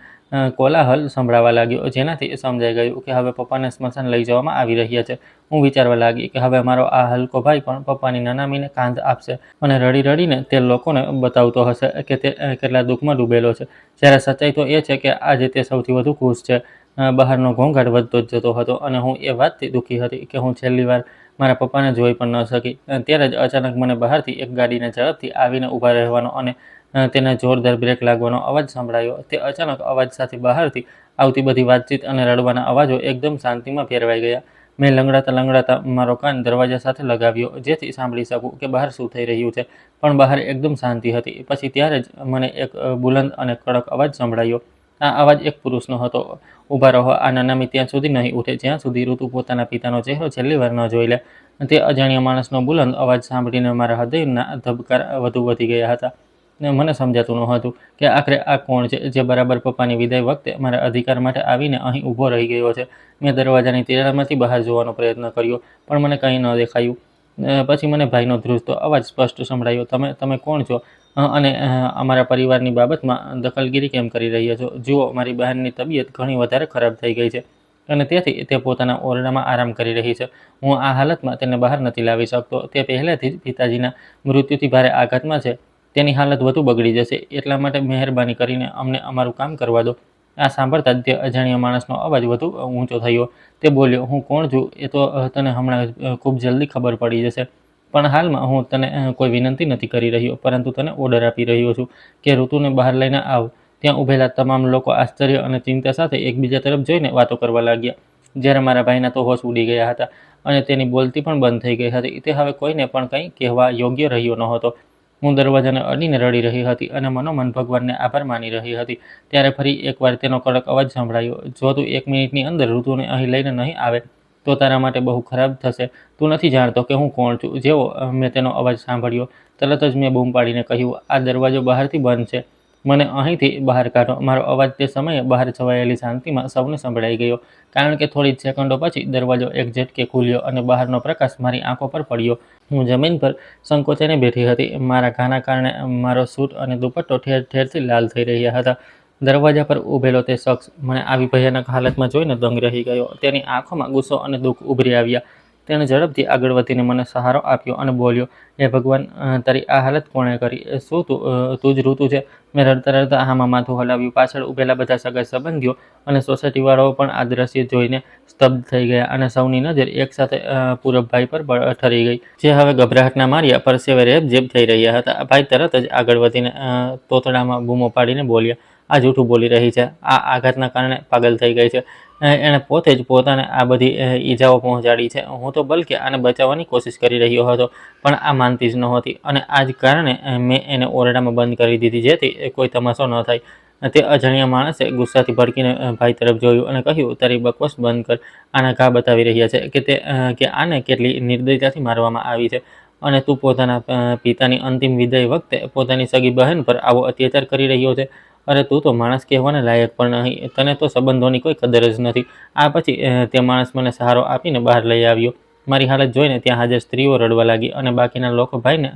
A: કોલાહલ સંભળાવા લાગ્યો જેનાથી સમજાઈ ગયું કે હવે પપ્પાને સ્મશાન લઈ જવામાં આવી રહ્યા છે. હું વિચારવા લાગી કે હવે મારો આ હલકો ભાઈ પણ પપ્પાની નનામીને કાંધ આપશે અને રડી રડીને તે લોકોને બતાવતો હશે કે તે કેટલા દુઃખમાં ડૂબેલો છે. જ્યારે સચ્ચાઈ તો એ છે કે આજે તે સૌથી વધુ ખુશ છે. બહારનો ઘોંઘાટ વધતો જ જતો હતો અને હું એ વાતથી દુઃખી હતી કે હું છેલ્લી વાર મારા પપ્પાને જોઈ પણ ન શકી. ત્યારે જ અચાનક મને બહારથી એક ગાડીને ઝડપથી આવીને ઊભા રહેવાનો અને તેના જોરદાર બ્રેક લાગવાનો અવાજ સંભળાયો. તે અચાનક અવાજ સાથે બહારથી આવતી બધી વાતચીત અને રડવાના અવાજો એકદમ શાંતિમાં ફેરવાઈ ગયા. મેં લંગડાતા મારો કાન દરવાજા સાથે લગાવ્યો જેથી સાંભળી શકું કે બહાર શું થઈ રહ્યું છે. પણ બહાર એકદમ શાંતિ હતી. પછી ત્યારે જ મને એક બુલંદ અને કડક અવાજ સંભળાયો. આ અવાજ એક પુરુષનો હતો. ઊભા રહો, આ નનામી ત્યાં સુધી નહીં ઉઠે જ્યાં સુધી ઋતુ પોતાના પિતાનો ચહેરો છેલ્લી વાર ન જોઈ લે. તે અજાણ્યા માણસનો બુલંદ અવાજ સાંભળીને મારા હૃદયના ધબકારા વધુ વધી ગયા હતા. મને સમજાતું નહોતું કે આખરે આ કોણ છે જે બરાબર પપ્પાની વિદાય વખતે મારા અધિકાર માટે આવીને અહીં ઊભો રહી ગયો છે. મેં દરવાજાની તિરાડમાંથી બહાર જોવાનો પ્રયત્ન કર્યો પણ મને કંઈ ન દેખાયું. પછી મને ભાઈનો ધ્રુજતો અવાજ સ્પષ્ટ સંભળાયો, તમે કોણ છો અને અમારા પરિવારની બાબતમાં દખલગીરી કેમ કરી રહ્યા છો? જુઓ, મારી બહેનની તબિયત ઘણી વધારે ખરાબ થઈ ગઈ છે અને તેથી તે પોતાના ઓરડામાં આરામ કરી રહી છે. હું આ હાલતમાં તેને બહાર નથી લાવી શકતો. તે પહેલેથી જ પિતાજીના મૃત્યુથી ભારે આઘાતમાં છે. તેની હાલત વધુ બગડી જશે. એટલા માટે મહેરબાની કરીને અમને અમારું કામ કરવા દો. આ સાંભળતા જ તે અજાણ્યા માણસનો અવાજ વધુ ઊંચો થયો. તે બોલ્યો, હું કોણ છું એ તો તને હમણાં ખૂબ જલ્દી ખબર પડી જશે. પણ હાલમાં હું તને કોઈ વિનંતી નથી કરી રહ્યો પરંતુ તને ઓર્ડર આપી રહ્યો છું કે ઋતુને બહાર લઈને આવ. ત્યાં ઊભેલા તમામ લોકો આશ્ચર્ય અને ચિંતા સાથે એકબીજા તરફ જોઈને વાતો કરવા લાગ્યા. જ્યારે મારા ભાઈના તો હોશ ઉડી ગયા હતા અને તેની બોલતી પણ બંધ થઈ ગઈ હતી. તે હવે કોઈને પણ કંઈ કહેવા યોગ્ય રહ્યો નહોતો. હું દરવાજાને અડીને રડી રહી હતી અને મનોમન ભગવાનને આભાર માની રહી હતી. ત્યારે ફરી એકવાર તેનો કડક અવાજ સંભળાયો, જો તું 1 મિનિટની અંદર ઋતુને અહીં લઈને નહીં આવે તો તારા માટે બહુ ખરાબ થશે. તું નથી જાણતો કે હું કોણ છું? જેવો મેં તેનો અવાજ સાંભળ્યો તરત જ મેં બૂમ પાડીને કહ્યું, આ દરવાજો બહારથી બંધ છે મને અહીંથી બહાર કાઢો. મારો અવાજ તે સમયે બહાર છવાયેલી શાંતિમાં સૌને સંભળાઈ ગયો, કારણ કે થોડી જ સેકન્ડો પછી દરવાજો એક ઝટકે ખુલ્યો અને બહારનો પ્રકાશ મારી આંખો પર પડ્યો. હું જમીન પર સંકોચાઈને બેઠી હતી. મારા ઘાના કારણે મારો સૂટ અને દુપટ્ટો ઠેર ઠેરથી લાલ થઈ રહ્યા હતા. દરવાજા પર ઊભેલો તે શખ્સ મને આવી ભયાનક હાલતમાં જોઈને દંગ રહી ગયો. તેની આંખોમાં ગુસ્સો અને દુઃખ ઉભરી આવ્યા. તેણે ઝડપથી આગળ વધીને મને સહારો આપ્યો અને બોલ્યો, "હે ભગવાન, તારી આ હાલત કોણે કરી? શું તું જ ઋતુ છે?" મેં રડતા રડતા આમાં માથું હલાવ્યું. પાછળ ઊભેલા બધા સગા સંબંધીઓ અને સોસાયટીવાળાઓ પણ આ દ્રશ્ય જોઈને સ્તબ્ધ થઈ ગયા અને સૌની નજર એકસાથે પૂરબભાઈ પર ઠરી ગઈ, જે હવે ગભરાટના માર્યા પરસેવે રેબઝેબ થઈ રહ્યા હતા. ભાઈ તરત જ આગળ વધીને તોતડામાં બૂમો પાડીને બોલ્યા, "આ જૂઠું બોલી રહી છે. આ આઘાતના કારણે પાગલ થઈ ગઈ છે. એણે પોતે જ પોતાને આ બધી ઈજાઓ પહોંચાડી છે. હું તો બલકે આને બચાવવાની કોશિશ કરી રહ્યો હતો, પણ આ માનતી જ નહોતી અને આ જ કારણે મેં એને ઓરડામાં બંધ કરી દીધી, જેથી કોઈ તમાશો ન થાય." તે અજાણ્યા માણસે ગુસ્સાથી ભડકીને ભાઈ તરફ જોયું અને કહ્યું, "તારી બકવાસ બંધ કર. આના ઘા બતાવી રહ્યા છે કે આને કેટલી નિર્દયતાથી મારવામાં આવી છે, અને તું પોતાના પિતાની અંતિમ વિદાય વખતે પોતાની સગી બહેન પર આવો અત્યાચાર કરી રહ્યો છે. અરે તું તો માણસ કહેવાને લાયક પણ નહીં. તને તો સંબંધોની કોઈ કદર જ નથી." આ પછી તે માણસ મને સહારો આપીને બહાર લઈ આવ્યો. મારી હાલત જોઈને ત્યાં હાજર સ્ત્રીઓ રડવા લાગી અને બાકીના લોકો ભાઈને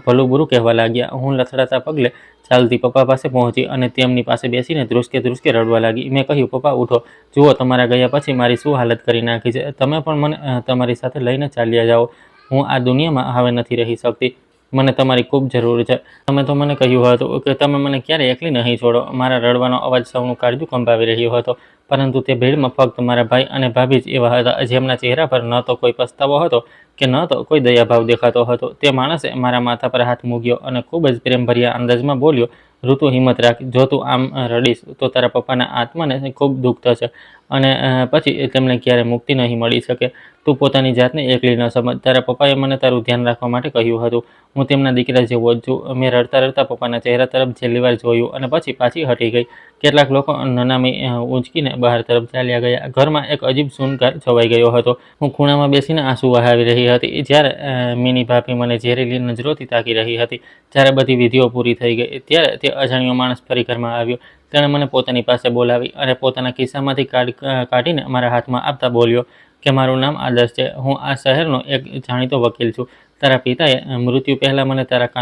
A: ભલું બુરું કહેવા લાગ્યા. હું લથડાતા પગલે ચાલતી પપ્પા પાસે પહોંચી અને તેમની પાસે બેસીને ધ્રુસકે ધ્રુસકે રડવા લાગી. મેં કહ્યું, "પપ્પા ઉઠો. જુઓ તમારા ગયા પછી મારી શું હાલત કરી નાખી છે. તમે પણ મને તમારી સાથે લઈને ચાલ્યા જાઓ. હું આ દુનિયામાં હવે નથી રહી શકતી. મને તમારી ખૂબ જરૂર છે. તમે તો મને કહ્યું હતું કે તમે મને ક્યારેય એકલી નહીં છોડો." મારા રડવાનો અવાજ સૌનું કાળજું કંપાવી રહ્યો હતો, પરંતુ તે ભીડમાં ફક્ત મારા ભાઈ અને ભાભી જ એવા હતા જેમના ચહેરા પર ન તો કોઈ પસ્તાવો હતો કે ન તો કોઈ દયાભાવ દેખાતો હતો. તે માણસે મારા માથા પર હાથ મૂક્યો અને ખૂબ જ પ્રેમભર્યા અંદાજમાં બોલ્યો, "ઋતુ, હિંમત રાખ. જો તું આમ રડીશ તો તારા પપ્પાના આત્માને ખૂબ દુઃખ થશે અને પછી તેમને ક્યારે મુક્તિ નહીં મળી શકે. તું પોતાની જાતને એકલી ન સમજ. તારા પપ્પાએ મને તારું ધ્યાન રાખવા માટે કહ્યું હતું. હું તેમના દીકરા જેવો જ છું." મેં રડતા રડતા પપ્પાના ચહેરા તરફ છેલ્લી વાર જોયું અને પછી પાછી હટી ગઈ. કેટલાક લોકો નનામી ઊંચકીને બહાર તરફ ચાલ્યા ગયા. ઘરમાં એક અજીબ સુનકાર છવાઈ ગયો હતો. હું ખૂણામાં બેસીને આંસુ વહાવી રહી હતી, જ્યારે મીની ભાભી મને ઝેરીલી નજરોથી તાકી રહી હતી. જ્યારે બધી વિધિઓ પૂરી થઈ ગઈ, ત્યારે તે અજાણ્યો માણસ ફરી ઘરમાં આવ્યો. તેણે મને પોતાની પાસે બોલાવી અને પોતાના ખિસ્સામાંથી કાઢીને મારા હાથમાં આપતા બોલ્યો કે મારું નામ આદર્શ છે. હું આ શહેરનો એક જાણીતો વકીલ છું. તારા પિતાએ મૃત્યુ પહેલાં મને તારા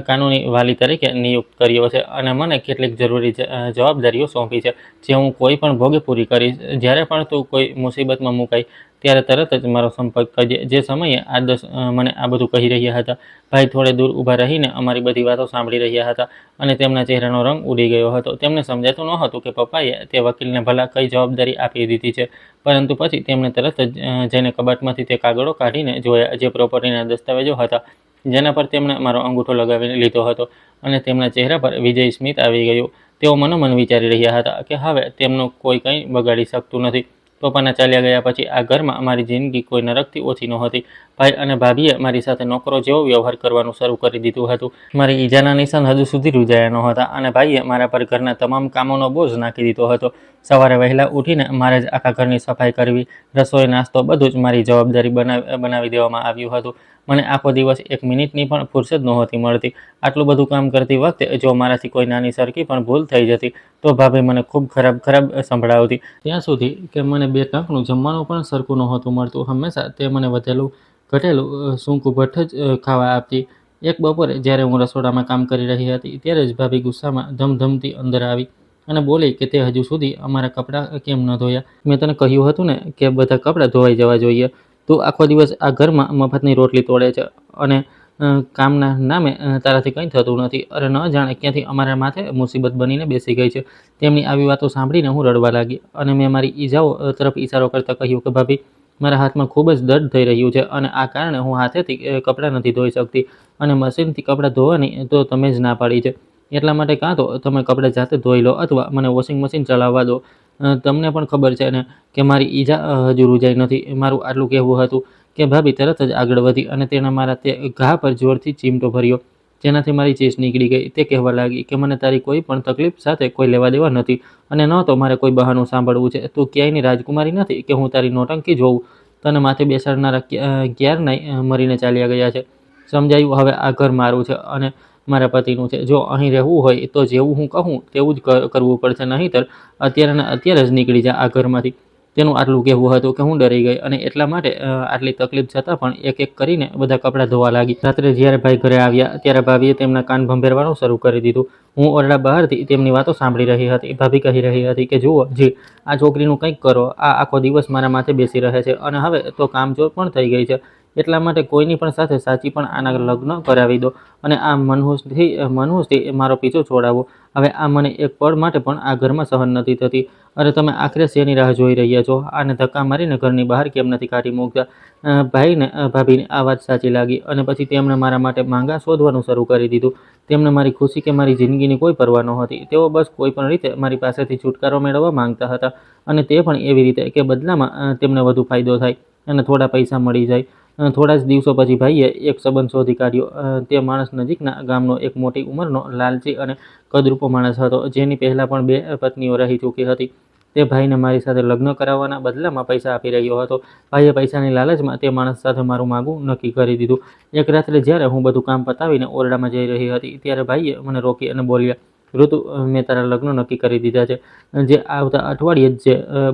A: કાનૂની વાલી તરીકે નિયુક્ત કર્યો છે અને મને કેટલીક જરૂરી જવાબદારીઓ સોંપી છે, જે હું કોઈ પણ ભોગે પૂરી કરીશ. જ્યારે પણ તું કોઈ મુસીબતમાં મુકાય ત્યારે તરત જ મારો સંપર્ક કરજે. જે સમયે આદર્શ મને આ બધું કહી રહ્યા હતા, ભાઈ થોડે દૂર ઊભા રહીને અમારી બધી વાતો સાંભળી રહ્યા હતા અને તેમના ચહેરાનો રંગ ઉડી ગયો હતો. તેમને સમજાતું નહોતું કે પપ્પાએ તે વકીલને ભલા કઈ જવાબદારી આપી દીધી છે, પરંતુ પછી તેમણે તરત જ જઈને કબાટમાંથી તે કાગળો કાઢીને જોયા, જે પ્રોપર્ટીના દસ્તાવેજો હતા, જેના પર તેમણે મારો અંગૂઠો લગાવી લીધો હતો, અને તેમના ચહેરા પર વિજયી સ્મિત આવી ગયું. તેઓ મનોમન વિચારી રહ્યા હતા કે હવે તેમનું કોઈ કંઈ બગાડી શકતું નથી. પપ્પાના ચાલ્યા ગયા પછી આ ઘરમાં મારી જિંદગી કોઈ નરકથી ઓછી નહોતી. ભાઈ અને ભાભીએ મારી સાથે નોકરો જેવો વ્યવહાર કરવાનું શરૂ કરી દીધું હતું. મારી ઈજાના નિશાન હજુ સુધી રૂજાયા નહોતા અને ભાઈએ મારા પર ઘરના તમામ કામોનો બોજ નાખી દીધો હતો. સવારે વહેલા ઉઠીને મારે જ આખા ઘરની સફાઈ કરવી, રસોઈ, નાસ્તો બધું જ મારી જવાબદારી બનાવી દેવામાં આવ્યું હતું. મને આખો દિવસ એક મિનિટની પણ ફુરસદ નહોતી મળતી. આટલું બધું કામ કરતી વખતે જો મારાથી કોઈ નાની સરખી પણ ભૂલ થઈ જતી તો ભાભી મને ખૂબ ખરાબ સંભળાવતી. ત્યાં સુધી કે મને બે ટંકનું જમવાનું પણ સરખું નહોતું મળતું. હંમેશા તે મને વધેલું ઘટેલું સૂકું ભઠ્ઠ જ ખાવા આપતી. એક બપોરે જ્યારે હું રસોડામાં કામ કરી રહી હતી, ત્યારે જ ભાભી ગુસ્સામાં ધમધમતી અંદર આવી અને બોલી કે તે હજુ સુધી અમારા કપડાં કેમ ન ધોયા? મેં તને કહ્યું હતું ને કે બધા કપડાં ધોવાઈ જવા જોઈએ. તું આખો દિવસ આ ઘરમાં મફતની રોટલી તોડે છે અને કામના નામે તારાથી કંઈ થતું નથી. અરે ન જાણે ક્યાંથી અમારા માથે મુસીબત બનીને બેસી ગઈ છે. તેમની આવી વાતો સાંભળીને હું રડવા લાગી અને મેં મારી ઈજાઓ તરફ ઈશારો કરતાં કહ્યું કે ભાભી, મારા હાથમાં ખૂબ જ દર્દ થઈ રહ્યું છે અને આ કારણે હું હાથેથી કપડાં નથી ધોઈ શકતી, અને મશીનથી કપડાં ધોવાની તો તમે જ ના પાડી છે. એટલા માટે કાં તો તમે કપડાં જાતે ધોઈ લો અથવા મને વોશિંગ મશીન ચલાવવા દો. તમને પણ ખબર છે ને કે મારી ઈજા હજુ રૂજાઈ નથી." મારું આટલું કહેવું હતું કે ભાભી તરત જ આગળ વધી અને તેણે મારા તે ઘા પર જોરથી ચીમટો ભર્યો, જેનાથી મારી ચીસ નીકળી ગઈ. તે કહેવા લાગી કે મને તારી કોઈ પણ તકલીફ સાથે કોઈ લેવા દેવા નથી અને ન તો મારે કોઈ બહાનું સાંભળવું છે. તું ક્યાંયની રાજકુમારી નથી કે હું તારી નોટંકી જોઉં. તને માથે બેસાડનારા ક્યારનાય મરીને ચાલ્યા ગયા છે. સમજાયું? હવે આ ઘર મારું છે અને મારા પતિનું છે. જો અહીં રહેવું હોય તો જેવું હું કહું તેવું જ કરવું પડશે, નહીંતર અત્યારે ને અત્યારે જ નીકળી જા આ ઘરમાંથી. તેનું આટલું કહેવું હતું કે હું ડરી ગઈ અને એટલા માટે આટલી તકલીફ છતાં પણ એક એક કરીને બધા કપડાં ધોવા લાગી. રાત્રે જ્યારે ભાઈ ઘરે આવ્યા ત્યારે ભાભીએ તેમના કાન ભંભેરવાનું શરૂ કરી દીધું. હું ઓરડા બહારથી તેમની વાતો સાંભળી રહી હતી. ભાભી કહી રહી હતી કે જુઓ જી, આ છોકરીનું કંઈક કરો. આ આખો દિવસ મારા માથે બેસી રહે છે અને હવે તો કામચોર પણ થઈ ગઈ છે. એટલા માટે કોઈની પણ સાથે સાચી પણ આના લગ્ન કરાવી દો અને આ મનહૂસથી મારો પીછો છોડાવો. હવે આ મને એક પળ માટે પણ આ ઘરમાં સહન નથી થતી. અરે તમે આખરે શેની રાહ જોઈ રહ્યા છો? આને ધક્કા મારીને ઘરની બહાર કેમ નથી કાઢી મૂકતા? ભાભીને આ વાત સાચી લાગી અને પછી તેમણે મારા માટે માંગા શોધવાનું શરૂ કરી દીધું. તેમને મારી ખુશી કે મારી જિંદગીની કોઈ પરવા નહોતી. તેઓ બસ કોઈ પણ રીતે મારી પાસેથી છુટકારો મેળવવા માંગતા હતા અને તે પણ એવી રીતે કે બદલામાં તેમને વધુ ફાયદો થાય અને થોડા પૈસા મળી જાય. થોડા જ દિવસો પછી ભાઈએ એક સંબંધ શોધી કાઢ્યો. તે માણસ નજીકના ગામનો એક મોટી ઉંમરનો, લાલચી અને કદરૂપો માણસ હતો, જેની પહેલાં પણ 2 પત્નીઓ રહી ચૂકી હતી. તે ભાઈને મારી સાથે લગ્ન કરાવવાના બદલામાં પૈસા આપી રહ્યો હતો. ભાઈએ પૈસાની લાલચમાં તે માણસ સાથે મારું માગું નક્કી કરી દીધું. એક રાત્રે જ્યારે હું બધું કામ પતાવીને ઓરડામાં જઈ રહી હતી ત્યારે ભાઈએ મને રોકી અને બોલ્યા, ઋતુ, મેં તારા લગ્ન નક્કી કરી દીધા છે. જે આવતા અઠવાડિયે જ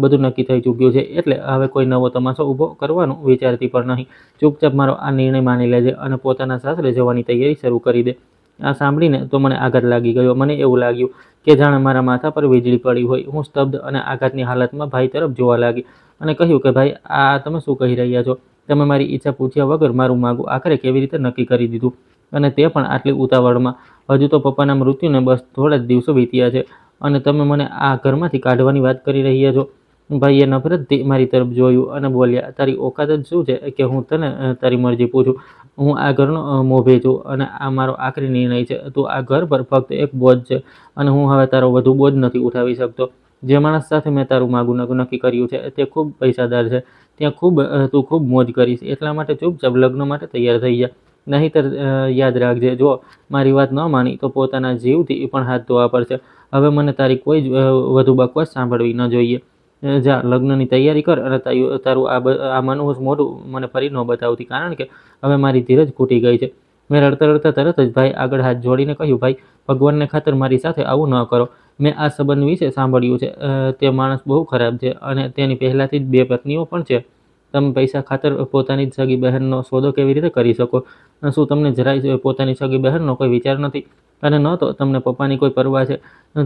A: બધું નક્કી થઈ ચૂક્યું છે, એટલે હવે કોઈ નવો તમાશો ઊભો કરવાનું વિચારતી પણ નહીં. ચૂપચાપ મારો આ નિર્ણય માની લેજે અને પોતાના સાસરે જવાની તૈયારી શરૂ કરી દે. આ સાંભળીને તો મને આઘાત લાગી ગયો. મને એવું લાગ્યું કે જાણે મારા માથા પર વીજળી પડી હોય. હું સ્તબ્ધ અને આઘાતની હાલતમાં ભાઈ તરફ જોવા લાગી અને કહ્યું કે ભાઈ, આ તમે શું કહી રહ્યા છો? તમે મારી ઈચ્છા પૂછ્યા વગર મારું માગું આખરે કેવી રીતે નક્કી કરી દીધું, અને તે પણ આટલી ઉતાવળમાં? હજુ તો પપ્પાના મૃત્યુને બસ થોડા જ દિવસો વીત્યા છે અને તમે મને આ ઘરમાંથી કાઢવાની વાત કરી રહ્યા છો? ભાઈએ નફરતથી મારી તરફ જોયું અને બોલ્યા, તારી ઓકાત જ શું છે કે હું તને તારી મરજી પૂછું? હું આ ઘરનો મોભી છું અને આ મારો આખરી નિર્ણય છે. તું આ ઘર પર ફક્ત એક બોજ છે અને હું હવે તારો વધુ બોજ નથી ઉઠાવી શકતો. જે માણસ સાથે મેં તારું માગું નક્કી કર્યું છે તે ખૂબ પૈસાદાર છે. તું ખૂબ મોજ કરીશ. એટલા માટે ચૂપચાપ લગ્ન માટે તૈયાર થઈ જા. નહીંતર યાદ રાખજે, જો મારી વાત ન માની તો પોતાના જીવથી પણ હાથ ધોવા પડશે. હવે મને તારી કોઈ જ વધુ બકવાસ સાંભળવી ન જોઈએ. જા, લગ્નની તૈયારી કર અને તારું આ મનહૂસ મોઢું મને ફરી ન બતાવતી, કારણ કે હવે મારી ધીરજ ખૂટી ગઈ છે. મેં રડતા રડતા તરત જ ભાઈ આગળ હાથ જોડીને કહ્યું, ભાઈ, ભગવાનને ખાતર મારી સાથે આવું ન કરો. મેં આ સંબંધ વિશે સાંભળ્યું છે. તે માણસ બહુ ખરાબ છે અને તેની પહેલાંથી જ 2 પત્નીઓ પણ છે. તમે પૈસા ખાતર પોતાની જ સગી બહેનનો સોદો કેવી રીતે કરી શકો? શું તમને જરાય પોતાની સગી બહેનનો કોઈ વિચાર નથી? અને ન તો તમને પપ્પાની કોઈ પરવા છે?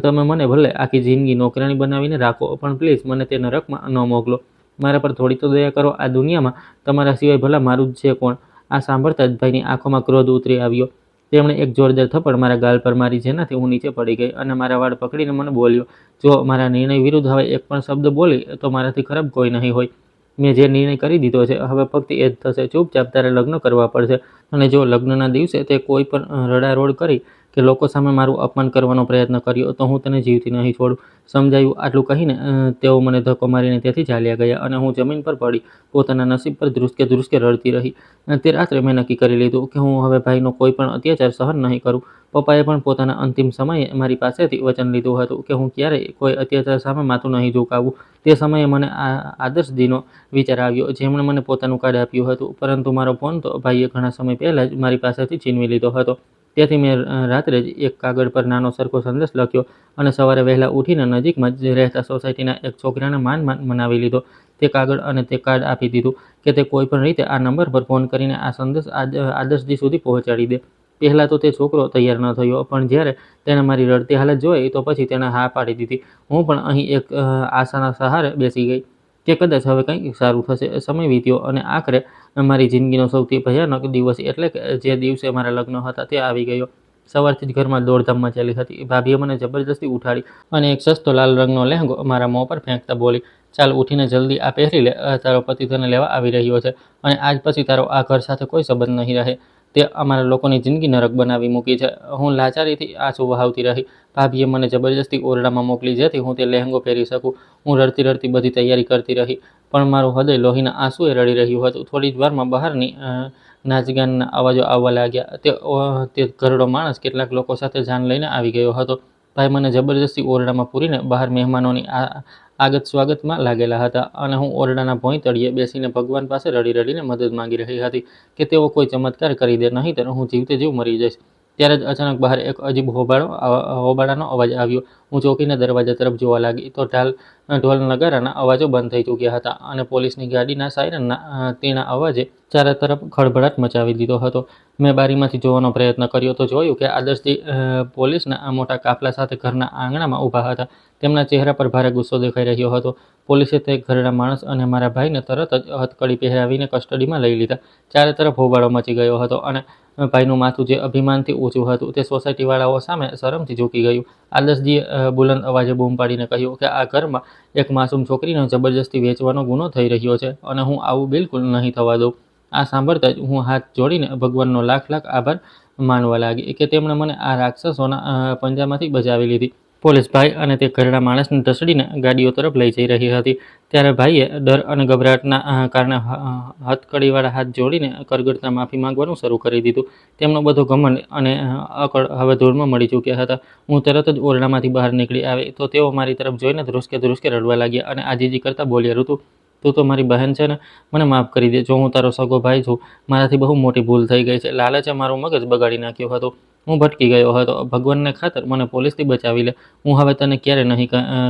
A: તમે મને ભલે આખી જિંદગી નોકરાણી બનાવીને રાખો, પણ પ્લીઝ મને તે નરકમાં ન મોકલો. મારા પર થોડી તો દયા કરો. આ દુનિયામાં તમારા સિવાય ભલા મારું જ છે કોણ? આ સાંભળતા જ ભાઈની આંખોમાં ક્રોધ ઉતરી આવ્યો. તેમણે એક જોરદાર થપ્પડ મારા ગાલ પર મારી, જેનાથી હું નીચે પડી ગઈ અને મારા વાળ પકડીને મને બોલ્યો, જો મારા નિર્ણય વિરુદ્ધ હવે એક પણ શબ્દ બોલી તો મારાથી ખરાબ કોઈ નહીં હોય. મેં જે નિર્ણય કરી દીધો છે હવે ફક્ત એ જ થશે. ચૂપચાપ તારે લગ્ન કરવા પડશે અને જો લગ્નના દિવસે તે કોઈ પણ રડારોડ કરી કે લોકો સામે મારું અપમાન કરવાનો પ્રયત્ન કર્યો તો હું તને જીવતી નહીં છોડું. સમજાયું? આટલું કહીને તેઓ મને ધક્કો મારીને ત્યાંથી ચાલ્યા ગયા અને હું જમીન પર પડી પોતાના નસીબ પર ધ્રુસકે ધ્રુસકે રડતી રહી. તે રાત્રે મેં નક્કી કરી લીધું કે હું હવે ભાઈનો કોઈ પણ અત્યાચાર સહન નહીં કરું. પપ્પાએ પણ પોતાના અંતિમ સમયે મારી પાસેથી વચન લીધું હતું કે હું ક્યારેય કોઈ અત્યાચાર સામે માથું નહીં ઝુકાવું. તે સમયે મને આદર્શજીનો વિચાર આવ્યો, જેમણે મને પોતાનું કાર્ડ આપ્યું હતું, પરંતુ મારો ફોન તો ભાઈએ ઘણા સમય પહેલાં જ મારી પાસેથી છીનવી લીધો હતો. તેથી મેં રાત્રે જ એક કાગળ પર નાનો સરખો સંદેશ લખ્યો અને સવારે વહેલા ઉઠીને નજીકમાં જ રહેતા સોસાયટીના એક છોકરાને માંડ મનાવી લીધો. તે કાગળ અને તે કાર્ડ આપી દીધું કે તે કોઈ પણ રીતે આ નંબર પર ફોન કરીને આ સંદેશ આદર્શજી સુધી પહોંચાડી દે. પહેલાં તો તે છોકરો તૈયાર ન થયો, પણ જ્યારે તેણે મારી રડતી હાલત જોઈ તો પછી તેણે હા પાડી દીધી. હું પણ અહીં એક આશાના સહારે બેસી ગઈ કે કદાચ હવે કંઈક સારું થશે. સમય વીત્યો અને આખરે મારી જિંદગીનો સૌથી ભયાનક દિવસ, એટલે કે જે દિવસે મારા લગ્ન હતા, તે આવી ગયો. સવારથી જ ઘરમાં દોડધામ મચેલી હતી. ભાભીએ મને જબરજસ્તી ઉઠાડી અને એક સસ્તો લાલ રંગનો લહેંગો મારા મોં પર ફેંકતા બોલી, ચાલ ઉઠીને જલ્દી આ પહેરી લે. તારો પતિ તને લેવા આવી રહ્યો છે અને આજ પછી તારો આ ઘર સાથે કોઈ સંબંધ નહીં રહે. તે અમારા લોકોની જિંદગી નરક બનાવી મૂકી છે. હું લાચારીથી આંસુ વહાવતી રહી. ભાભીએ મને જબરજસ્તી ઓરડામાં મોકલી જેથી હું તે લહેંગો પહેરી શકું. હું રડતી રડતી બધી તૈયારી કરતી રહી, પણ મારું હૃદય લોહીના આંસુએ રડી રહ્યું હતું. થોડી જ વારમાં બહારની નાચગાનના અવાજો આવવા લાગ્યા. તે ઘરડો માણસ કેટલાક લોકો સાથે જાન લઈને આવી ગયો હતો. ભાઈ મને જબરજસ્તી ઓરડામાં પૂરીને બહાર મહેમાનોની આગત સ્વાગતમાં લાગેલા હતા અને હું ઓરડાના ભોંય તળિયે બેસીને ભગવાન પાસે રડી રડીને મદદ માંગી રહી હતી કે તેઓ કોઈ ચમત્કાર કરી દે, નહીંતર હું જીવતે જીવ મરી જઈશ. ત્યારે જ અચાનક બહાર એક અજીબ હોબાળાનો અવાજ આવ્યો. હું ચોંકીને દરવાજા તરફ જોવા લાગી તો ઢોલ નગારાના અવાજો બંધ થઈ ચૂક્યા હતા અને પોલીસની ગાડીના સાયરનના તીણા અવાજે ચારે તરફ ખળભળાટ મચાવી દીધો હતો. મેં બારીમાંથી જોવાનો પ્રયત્ન કર્યો તો જોયું કે આદર્શજી પોલીસના મોટા કાફલા સાથે ઘરના આંગણામાં ઊભા હતા. તેમના ચહેરા પર ભારે ગુસ્સો દેખાઈ રહ્યો હતો. પોલીસે તે ઘરડા માણસ અને મારા ભાઈને તરત જ હથકડી પહેરાવીને કસ્ટડીમાં લઈ લીધા. ચારે તરફ હોબાળો મચી ગયો હતો અને ભાઈનું માથું જે અભિમાનથી ઊંચું હતું તે સોસાયટીવાળાઓ સામે શરમથી ઝૂકી ગયું. આદર્શજીએ બુલંદ અવાજે બૂમ પાડીને કહ્યું કે આ ઘરમાં એક માસૂમ છોકરીને જબરજસ્તી વેચવાનો ગુનો થઈ રહ્યો છે અને હું આવું બિલકુલ નહીં થવા દઉં. આ સાંભળતા જ હું હાથ જોડીને ભગવાનનો લાખ લાખ આભાર માનવા લાગી કે તેમણે મને આ રાક્ષસોના પંજામાંથી બચાવી લીધી. પોલીસ ભાઈ અને તે ઘરડા માણસને ઢસડીને ગાડીઓ તરફ લઈ જઈ રહી હતી. ત્યારે ભાઈએ ડર અને ગભરાટના કારણે હથકડીવાળા હાથ જોડીને કરગડતા માફી માંગવાનું શરૂ કરી દીધું. તેમનો બધો ઘમંડ અને અકળ હવે ધૂળમાં મળી ચૂક્યા હતા. હું તરત જ ઓરડામાંથી બહાર નીકળી આવી તો તેઓ મારી તરફ જોઈને ધ્રુસકે ધ્રુસકે રડવા લાગ્યા અને આજીજી કરતા બોલ્યા, ઋતુ, તું તો મારી બહેન છે ને, મને માફ કરી દે. જો હું તારો સગો ભાઈ છું, મારાથી બહુ મોટી ભૂલ થઈ ગઈ છે. લાલચે મારું મગજ બગાડી નાખ્યું હતું. હું ભટકી ગયો હતો. ભગવાનને ખાતર મને પોલીસથી બચાવી લે. હું હવે તને ક્યારે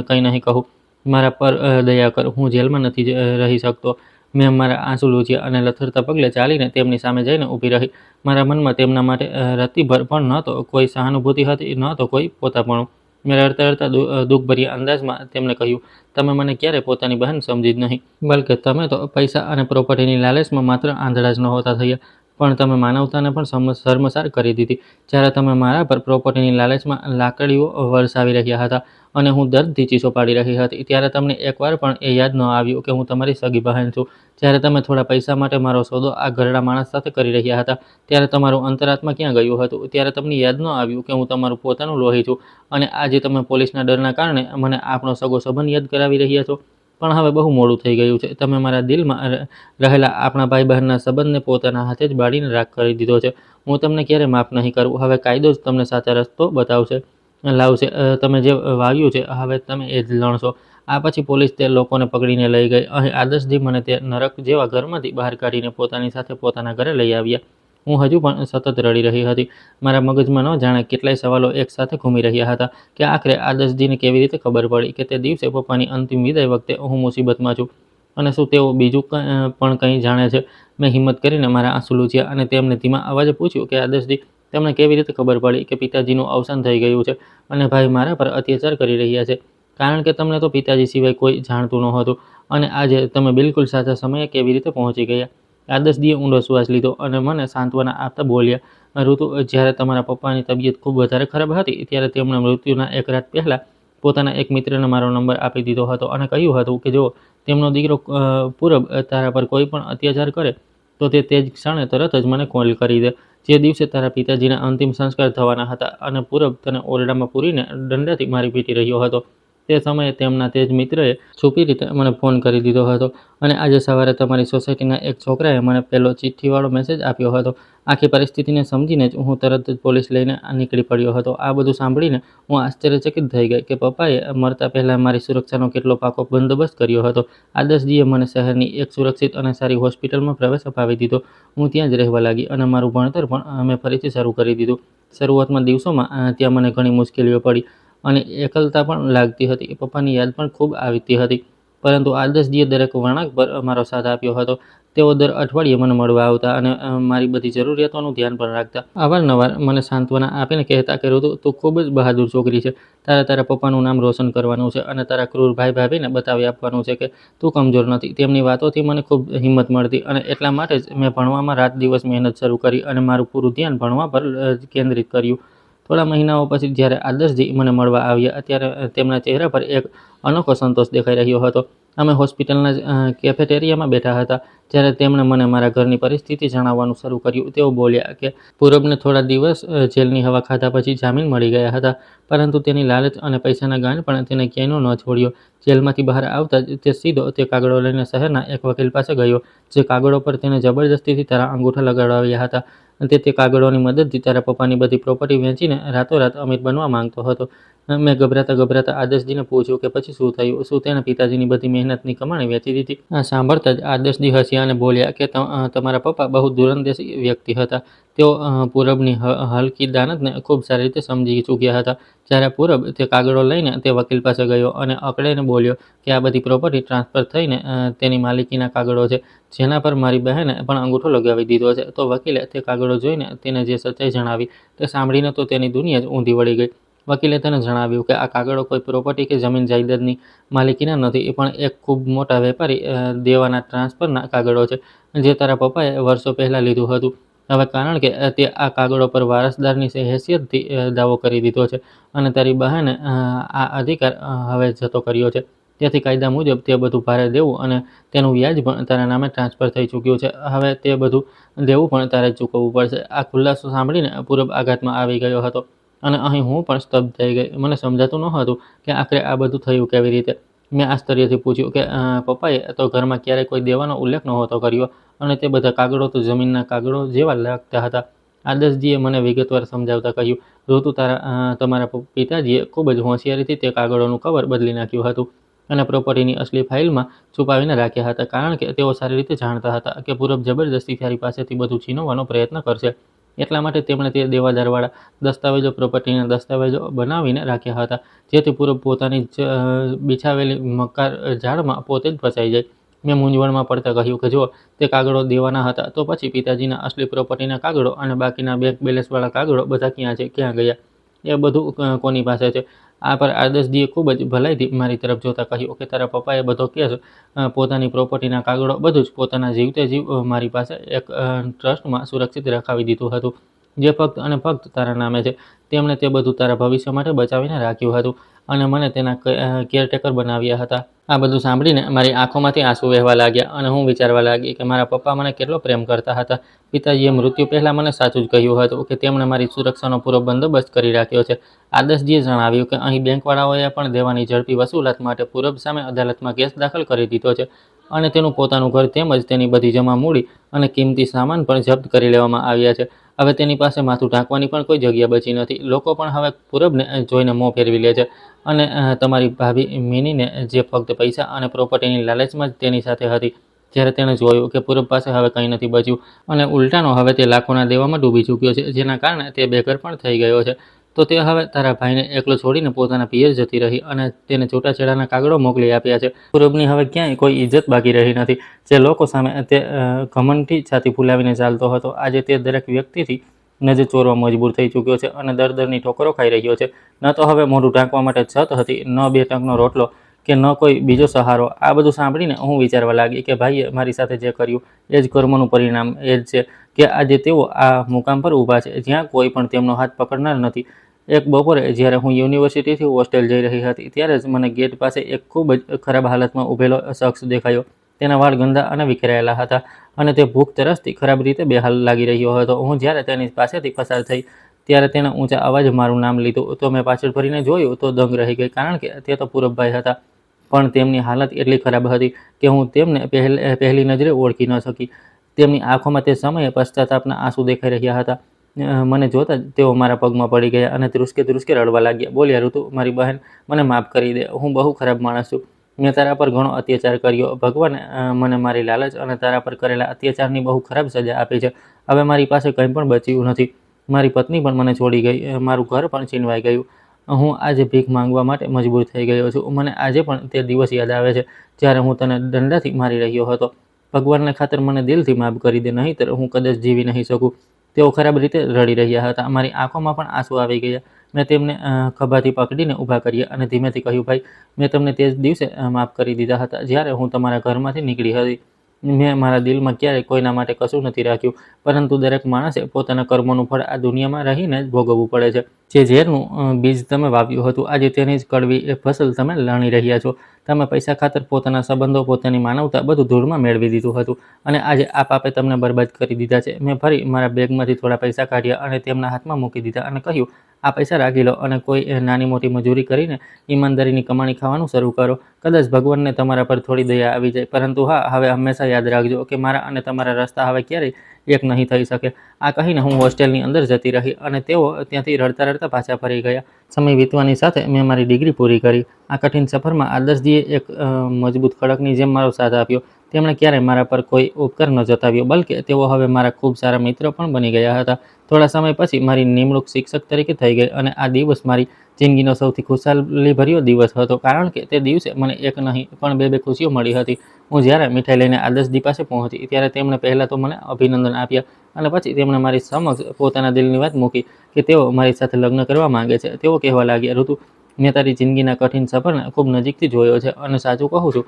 A: કંઈ નહીં કહું. મારા પર દયા કર. હું જેલમાં નથી રહી શકતો. મેં મારા આંસુ લૂછ્યા અને લથડતા પગલે ચાલીને તેમની સામે જઈને ઊભી રહી. મારા મનમાં તેમના માટે રત્તીભર પણ ન તો કોઈ સહાનુભૂતિ હતી, ન તો કોઈ પોતાપણું. મેં રડતા રડતા દુઃખભર્યા અંદાજમાં તેમને કહ્યું, તમે મને ક્યારેય પોતાની બહેન સમજી જ નહીં. બલકે તમે તો પૈસા અને પ્રોપર્ટીની લાલચમાં માત્ર આંધળા જ નહોતા થયા, પણ તમે માનવતાને પણ શર્મસાર કરી દીધી. જ્યારે તમે મારા પર પ્રોપર્ટીની લાલચમાં લાકડીઓ વરસાવી રહ્યા હતા અને હું દર્દથી ચીસો પાડી રહી હતી, ત્યારે તમને એકવાર પણ એ યાદ ન આવ્યું કે હું તમારી સગી બહેન છું. જ્યારે તમે થોડા પૈસા માટે મારો સોદો આ ઘરડા માણસ સાથે કરી રહ્યા હતા, ત્યારે તમારું અંતરાત્મા ક્યાં ગયું હતું? ત્યારે તમને યાદ ન આવ્યું કે હું તમારું પોતાનું લોહી છું અને આજે તમે પોલીસના ડરના કારણે મને આપણો સગો સંબંધ યાદ કરાવી રહ્યા છો. પણ હવે બહુ મોડું થઈ ગયું છે. તમે મારા દિલમાં રહેલા આપણા ભાઈ બહેનના સંબંધને પોતાના હાથે જ બાળીને રાખ કરી દીધો છે. હું તમને ક્યારે માફ નહીં કરું. હવે કાયદો જ તમને સાચો રસ્તો લાવશે. તમે જે વાવ્યું છે હવે તમે એ જ લણશો. આ પછી પોલીસ તે લોકોને પકડીને લઈ ગઈ. અહીં આદર્શજી મને તે નરક જેવા ઘરમાંથી બહાર કાઢીને પોતાની સાથે પોતાના ઘરે લઈ આવ્યા. હું હજુ પણ સતત રડી રહી હતી. મારા મગજમાં ન જાણે કેટલાય સવાલો એકસાથે ઘૂમી રહ્યા હતા કે આખરે આદર્શજીને કેવી રીતે ખબર પડી કે તે દિવસે પપ્પાની અંતિમ વિદાય વખતે હું મુસીબતમાં છું, અને શું તેઓ બીજું પણ કંઈ જાણે છે? મેં હિંમત કરીને મારા આંસુ લૂછ્યા અને તેમને ધીમા અવાજે પૂછ્યું કે આદર્શજી, તમને કેવી રીતે ખબર પડી કે પિતાજીનું અવસાન થઈ ગયું છે અને ભાઈ મારા પર અત્યાચાર કરી રહ્યા છે? કારણ કે તમને તો પિતાજી સિવાય કોઈ જાણતું નહોતું. અને આજે તમે બિલકુલ સાચા સમયે કેવી રીતે પહોંચી ગયા? આદર્શજીએ ઊંડો શ્વાસ લીધો અને મને સાંત્વના આપતા બોલ્યા, ઋતુ, જ્યારે તમારા પપ્પાની તબિયત ખૂબ વધારે ખરાબ હતી, ત્યારે તેમણે મૃત્યુના એક રાત પહેલાં પોતાના એક મિત્રને મારો નંબર આપી દીધો હતો અને કહ્યું હતું કે જો તેમનો દીકરો પૂરબ તારા પર કોઈ પણ અત્યાચાર કરે તો તે જ ક્ષણે તરત જ મને કોલ કરી દે. જે દિવસે તારા પિતાજીના અંતિમ સંસ્કાર થવાના હતા અને પૂરબ તને ઓરડામાં પૂરીને દંડાથી મારી પીટી રહ્યો હતો, તે સમયે તેમના તે જ મિત્રએ છુપી રીતે મને ફોન કરી દીધો હતો. અને આજે સવારે તમારી સોસાયટીના એક છોકરાએ મને પહેલો ચિઠ્ઠીવાળો મેસેજ આપ્યો હતો. આખી પરિસ્થિતિને સમજીને જ હું તરત જ પોલીસ લઈને નીકળી પડ્યો હતો. આ બધું સાંભળીને હું આશ્ચર્યચકિત થઈ ગઈ કે પપ્પાએ મરતા પહેલાં મારી સુરક્ષાનો કેટલો પાકો બંદોબસ્ત કર્યો હતો. આદર્શજીએ મને શહેરની એક સુરક્ષિત અને સારી હોસ્પિટલમાં પ્રવેશ અપાવી દીધો. હું ત્યાં જ રહેવા લાગી અને મારું ભણતર પણ મેં ફરીથી શરૂ કરી દીધું. શરૂઆતમાં દિવસોમાં ત્યાં મને ઘણી મુશ્કેલીઓ પડી અને એકલતા પણ લાગતી હતી. પપ્પાની યાદ પણ ખૂબ આવતી હતી, પરંતુ આદર્શજીએ દરેક વળાંક પર મારો સાથ આપ્યો હતો. તેઓ દર અઠવાડિયે મને મળવા આવતા અને મારી બધી જરૂરિયાતોનું ધ્યાન પણ રાખતા. અવારનવાર મને સાંત્વના આપીને કહેતા કે ઋતુ, તું ખૂબ જ બહાદુર છોકરી છે. તારા પપ્પાનું નામ રોશન કરવાનું છે અને તારા ક્રૂર ભાઈ ભાભીને બતાવી આપવાનું છે કે તું કમજોર નથી. તેમની વાતોથી મને ખૂબ હિંમત મળતી અને એટલા માટે જ મેં ભણવામાં રાત દિવસ મહેનત શરૂ કરી અને મારું પૂરું ધ્યાન ભણવા પર કેન્દ્રિત કર્યું. થોડા મહિનાઓ પછી જ્યારે આદર્શજી મને મળવા આવ્યા, ત્યારે તેમના ચહેરા પર એક અનોખો સંતોષ દેખાઈ રહ્યો હતો. અમે હોસ્પિટલના કેફેટેરિયામાં બેઠા હતા જ્યારે તેમણે મને મારા ઘરની પરિસ્થિતિ જણાવવાનું શરૂ કર્યું. તેઓ બોલ્યા કે પૂરબને થોડા દિવસ જેલની હવા ખાધા પછી જામીન મળી ગયા હતા, પરંતુ તેની લાલચ અને પૈસાના ગાંઠ પણ તેને ક્યાંયનો ન છોડ્યો. જેલમાંથી બહાર આવતા જ તે સીધો તે કાગળો લઈને શહેરના એક વકીલ પાસે ગયો, જે કાગળો પર તેને જબરજસ્તીથી તારા અંગૂઠા લગાડાવ્યા હતા. તે કાગળોની મદદથી તારા પપ્પાની બધી પ્રોપર્ટી વેચીને રાતોરાત અમીર બનવા માંગતો હતો. મેં ગભરાતા આદર્શજીને પૂછ્યું કે પછી શું થયું? શું તેણે પિતાજીની બધી મહેનતની કમાણી વેચી દીધી? સાંભળતા જ આદર્શજી હસ્યા અને બોલ્યા કે તમારા પપ્પા બહુ દૂરંદેશી વ્યક્તિ હતા. તેઓ પૂરબની હલકી દાનતને ખૂબ સારી રીતે સમજી ચૂક્યા હતા. જ્યારે પૂરબ તે કાગળો લઈને તે વકીલ પાસે ગયો અને અકળાઈને બોલ્યો કે આ બધી પ્રોપર્ટી ટ્રાન્સફર થઈને તેની માલિકીના કાગળો છે, જેના પર મારી બહેને પણ અંગૂઠો લગાવી દીધો છે. તો વકીલે તે કાગળો જોઈને તેને જે સચ્ચાઈ જણાવી તે સાંભળીને તો તેની દુનિયા જ ઊંધી વળી ગઈ. વકીલે તેને જણાવ્યું કે આ કાગળો કોઈ પ્રોપર્ટી કે જમીન જાયદાદની માલિકીના નથી, પણ એક ખૂબ મોટા વેપારી દેવાના ટ્રાન્સફરના કાગળો છે, જે તારા પપ્પાએ વર્ષો પહેલાં લીધું હતું. હવે કારણ કે તે આ કાગળો પર વારસદારની હેસિયતથી દાવો કરી દીધો છે અને તારી બહેને આ અધિકાર હવે જતો કર્યો છે, તેથી કાયદા મુજબ તે બધું ભારે દેવું અને તેનું વ્યાજ પણ તારા નામે ટ્રાન્સફર થઈ ચૂક્યું છે. હવે તે બધું દેવું પણ તારે જ ચૂકવવું પડશે. આ ખુલાસો સાંભળીને પૂરબ આઘાતમાં આવી ગયો હતો અને અહીં હું પણ સ્તબ્ધ થઈ ગઈ. મને સમજાતું નહોતું કે આખરે આ બધું થયું કેવી રીતે. મેં આશ્ચર્યથી પૂછ્યું કે પપ્પાએ તો ઘરમાં ક્યારેય કોઈ દેવાનો ઉલ્લેખ નહોતો કર્યો અને તે બધા કાગળો તો જમીનના કાગળો જેવા લાગતા હતા. આદર્શજીએ મને વિગતવાર સમજાવતા કહ્યું, ઋતુ તમારા પિતાજીએ ખૂબ જ હોશિયારીથી તે કાગળોનું કવર બદલી નાખ્યું હતું અને પ્રોપર્ટીની અસલી ફાઇલમાં છુપાવીને રાખ્યા હતા, કારણ કે તેઓ સારી રીતે જાણતા હતા કે પૂરબ જબરદસ્તી તારી પાસેથી બધું છીનવવાનો પ્રયત્ન કરશે. એટલા માટે તેમણે તે દેવાદારવાળા દસ્તાવેજો, પ્રોપર્ટીના દસ્તાવેજો બનાવીને રાખ્યા હતા, જેથી પૂરબ પોતાની બિછાવેલી મકાર જાળમાં પોતે જ ફસાઈ જાય. મેં મૂંઝવણમાં પડતા કહ્યું કે જો તે કાગળો દેવાના હતા, તો પછી પિતાજીના અસલી પ્રોપર્ટીના કાગળો અને બાકીના બેંક બેલેન્સવાળા કાગળો બધા ક્યાં ગયા? એ બધું કોની પાસે છે? આ પર આદર્શજીએ ખૂબ જ ભલાઈથી મારી તરફ જોતા કહ્યું કે તારા પપ્પાએ બધો કેસ, પોતાની પ્રોપર્ટીના કાગળો, બધું જ પોતાના જીવતે જીવ મારી પાસે એક ટ્રસ્ટમાં સુરક્ષિત રખાવી દીધું હતું, જે ફક્ત અને ફક્ત તારા નામે છે. તેમણે તે બધું તારા ભવિષ્ય માટે બચાવીને રાખ્યું હતું અને મને તેના કેરટેકર બનાવ્યા હતા. આ બધું સાંભળીને મારી આંખોમાંથી આંસુ વહેવા લાગ્યા અને હું વિચારવા લાગી કે મારા પપ્પા મને કેટલો પ્રેમ કરતા હતા. પિતાજીએ મૃત્યુ પહેલાં મને સાચું જ કહ્યું હતું કે તેમણે મારી સુરક્ષાનો પૂરો બંદોબસ્ત કરી રાખ્યો છે. આદર્શજીએ જણાવ્યું કે અહીં બેંકવાળાઓએ પણ દેવાની ઝડપી વસૂલાત માટે પૂરબ સામે અદાલતમાં કેસ દાખલ કરી દીધો છે અને તેનું પોતાનું ઘર તેમજ તેની બધી જમા મૂડી અને કિંમતી સામાન પણ જપ્ત કરી લેવામાં આવ્યા છે. હવે તેની પાસે માથું ઢાંકવાની પણ કોઈ જગ્યા બચી નથી. લોકો પણ હવે પૂરબને જોઈને મોં ફેરવી લે છે અને તમારી ભાભી મિનીને, જે ફક્ત પૈસા અને પ્રોપર્ટીની લાલચમાં જ તેની સાથે હતી, જ્યારે તેણે જોયું કે પૂરબ પાસે હવે કંઈ નથી બચ્યું અને ઉલટાનો હવે તે લાખોના દેવામાં ડૂબી ચૂક્યો છે, જેના કારણે તે બેઘર પણ થઈ ગયો છે, તો તે હવે તારા ભાઈને એકલો છોડીને પોતાના પિયર જતી રહી અને તેને છૂટાછેડાના કાગળો મોકલી આપ્યા છે. પૂરબની હવે ક્યાંય કોઈ ઇજ્જત બાકી રહી નથી. જે લોકો સામે તે ઘમંડથી છાતી ફૂલાવીને ચાલતો હતો, આજે તે દરેક વ્યક્તિથી નજર ચોરવા મજબૂર થઈ ચૂક્યો છે અને દરની ઠોકરો ખાઈ રહ્યો છે. ન તો હવે મોઢું ઢાંકવા માટે છત હતી, ન 2 ટંકનો રોટલો કે ન કોઈ બીજો સહારો. આ બધું સાંભળીને હું વિચારવા લાગી કે ભાઈએ મારી સાથે જે કર્યું એ જ કર્મનું પરિણામ એ જ છે કે આજે તેઓ આ મુકામ પર ઊભા છે, જ્યાં કોઈ પણ તેમનો હાથ પકડનાર નથી. એક બપોરે જ્યારે હું યુનિવર્સિટીથી હોસ્ટેલ જઈ રહી હતી, ત્યારે જ મને ગેટ પાસે એક ખૂબ જ ખરાબ હાલતમાં ઊભેલો શખ્સ દેખાયો. તેના વાળ ગંદા અને વિખેરાયેલા હતા અને તે ભૂખ તરસથી ખરાબ રીતે બેહાલ લાગી રહ્યો હતો. હું જ્યારે તેની પાસેથી પસાર થઈ ત્યારે તેણે ઊંચા અવાજે મારું નામ લીધું, તો મેં પાછળ ફરીને જોયું તો દંગ રહી ગઈ, કારણ કે તે તો પૂરબભાઈ હતા. પણ તેમની હાલત એટલી ખરાબ હતી કે હું તેમને પહેલી નજરે ઓળખી ન શકી. તેમની આંખોમાં તે સમયે પશ્ચાતાપના આંસુ દેખાઈ રહ્યા હતા. મને જોતા જ તેઓ મારા પગમાં પડી ગયા અને ધ્રુસકે ધ્રુસકે રડવા લાગ્યા. બોલ્યા, ઋતુ, મારી બહેન, મને માફ કરી દે. હું બહુ ખરાબ માણસ છું. મેં તારા પર ઘણો અત્યાચાર કર્યો. ભગવાને મને મારી લાલચ અને તારા પર કરેલા અત્યાચારની બહુ ખરાબ સજા આપી છે. હવે મારી પાસે કંઈ પણ બચ્યું નથી. મારી પત્ની પણ મને છોડી ગઈ, મારું ઘર પણ છીનવાઈ ગયું. હું આજે ભીખ માંગવા માટે મજબૂર થઈ ગયો છું. મને આજે પણ તે દિવસ યાદ આવે છે જ્યારે હું તને દંડાથી મારી રહ્યો હતો. ભગવાનને ખાતર મને દિલથી માફ કરી દે, નહીંતર હું કદાચ જીવી નહીં શકું. તેઓ ખરાબ રીતે રડી રહ્યા હતા. મારી આંખોમાં પણ આંસુ આવી ગયા. મેં તેમને ખભાથી પકડીને ઊભા કર્યા અને ધીમેથી કહ્યું, ભાઈ, મેં તમને તે જ દિવસે માફ કરી દીધા હતા જ્યારે હું તમારા ઘરમાંથી નીકળી હતી. મેં મારા દિલમાં ક્યારેય કોઈના માટે કશું નથી રાખ્યું, પરંતુ દરેક માણસે પોતાના કર્મોનું ફળ આ દુનિયામાં રહીને જ ભોગવવું પડે છે. જે ઝેરનું બીજ તમે વાવ્યું હતું, આજે તેની જ કડવી ફસલ તમે લણી રહ્યા છો. તમે પૈસા ખાતર પોતાના સંબંધો, પોતાની માનવતા બધું ધૂળમાં મેળવી દીધું હતું અને આજે આ પાપે તમને બરબાદ કરી દીધા છે. મેં ફરી મારા બેગમાંથી થોડા પૈસા કાઢ્યા અને તેમના હાથમાં મૂકી દીધા અને કહ્યું, આ પૈસા રાખી લો અને કોઈ નાની મોટી મજૂરી કરીને ઈમાનદારીની કમાણી ખાવાનું શરૂ કરો. કદાચ ભગવાનને તમારા પર થોડી દયા આવી જાય, પરંતુ હા, હવે હંમેશા યાદ રાખજો કે મારા અને તમારા રસ્તા હવે ક્યારેય એક નહીં થઈ શકે. આ કહીને હું હોસ્ટેલની અંદર જતી રહી અને તેઓ ત્યાંથી રડતા રડતા પાછા ફરી ગયા. સમય વીતવાની સાથે મેં મારી ડિગ્રી પૂરી કરી. આ કઠિન સફરમાં આદર્શજીએ એક મજબૂત ખડકની જેમ મારો સાથ આપ્યો. તેમણે ક્યારેય મારા પર કોઈ ઉપકાર ન જતાવ્યો, બલ્કે તેઓ હવે મારા ખૂબ સારા મિત્ર પણ બની ગયા હતા. થોડા સમય પછી મારી નિમણૂક શિક્ષક તરીકે થઈ ગઈ અને આ દિવસ મારી જિંદગીનો સૌથી ખુશાલીભર્યો દિવસ હતો, કારણ કે તે દિવસે મને એક નહીં પણ બે ખુશીઓ મળી હતી. હું જ્યારે મીઠાઈ લઈને આદર્શજી પાસે પહોંચી ત્યારે તેમણે પહેલાં તો મને અભિનંદન આપ્યા અને પછી તેમણે મારી સમક્ષ પોતાના દિલની વાત મૂકી કે તેઓ મારી સાથે લગ્ન કરવા માંગે છે. તેઓ કહેવા લાગ્યા, ઋતુ, મેં તારી જિંદગીના કઠિન સફરને ખૂબ નજીકથી જોયો છે અને સાચું કહું છું,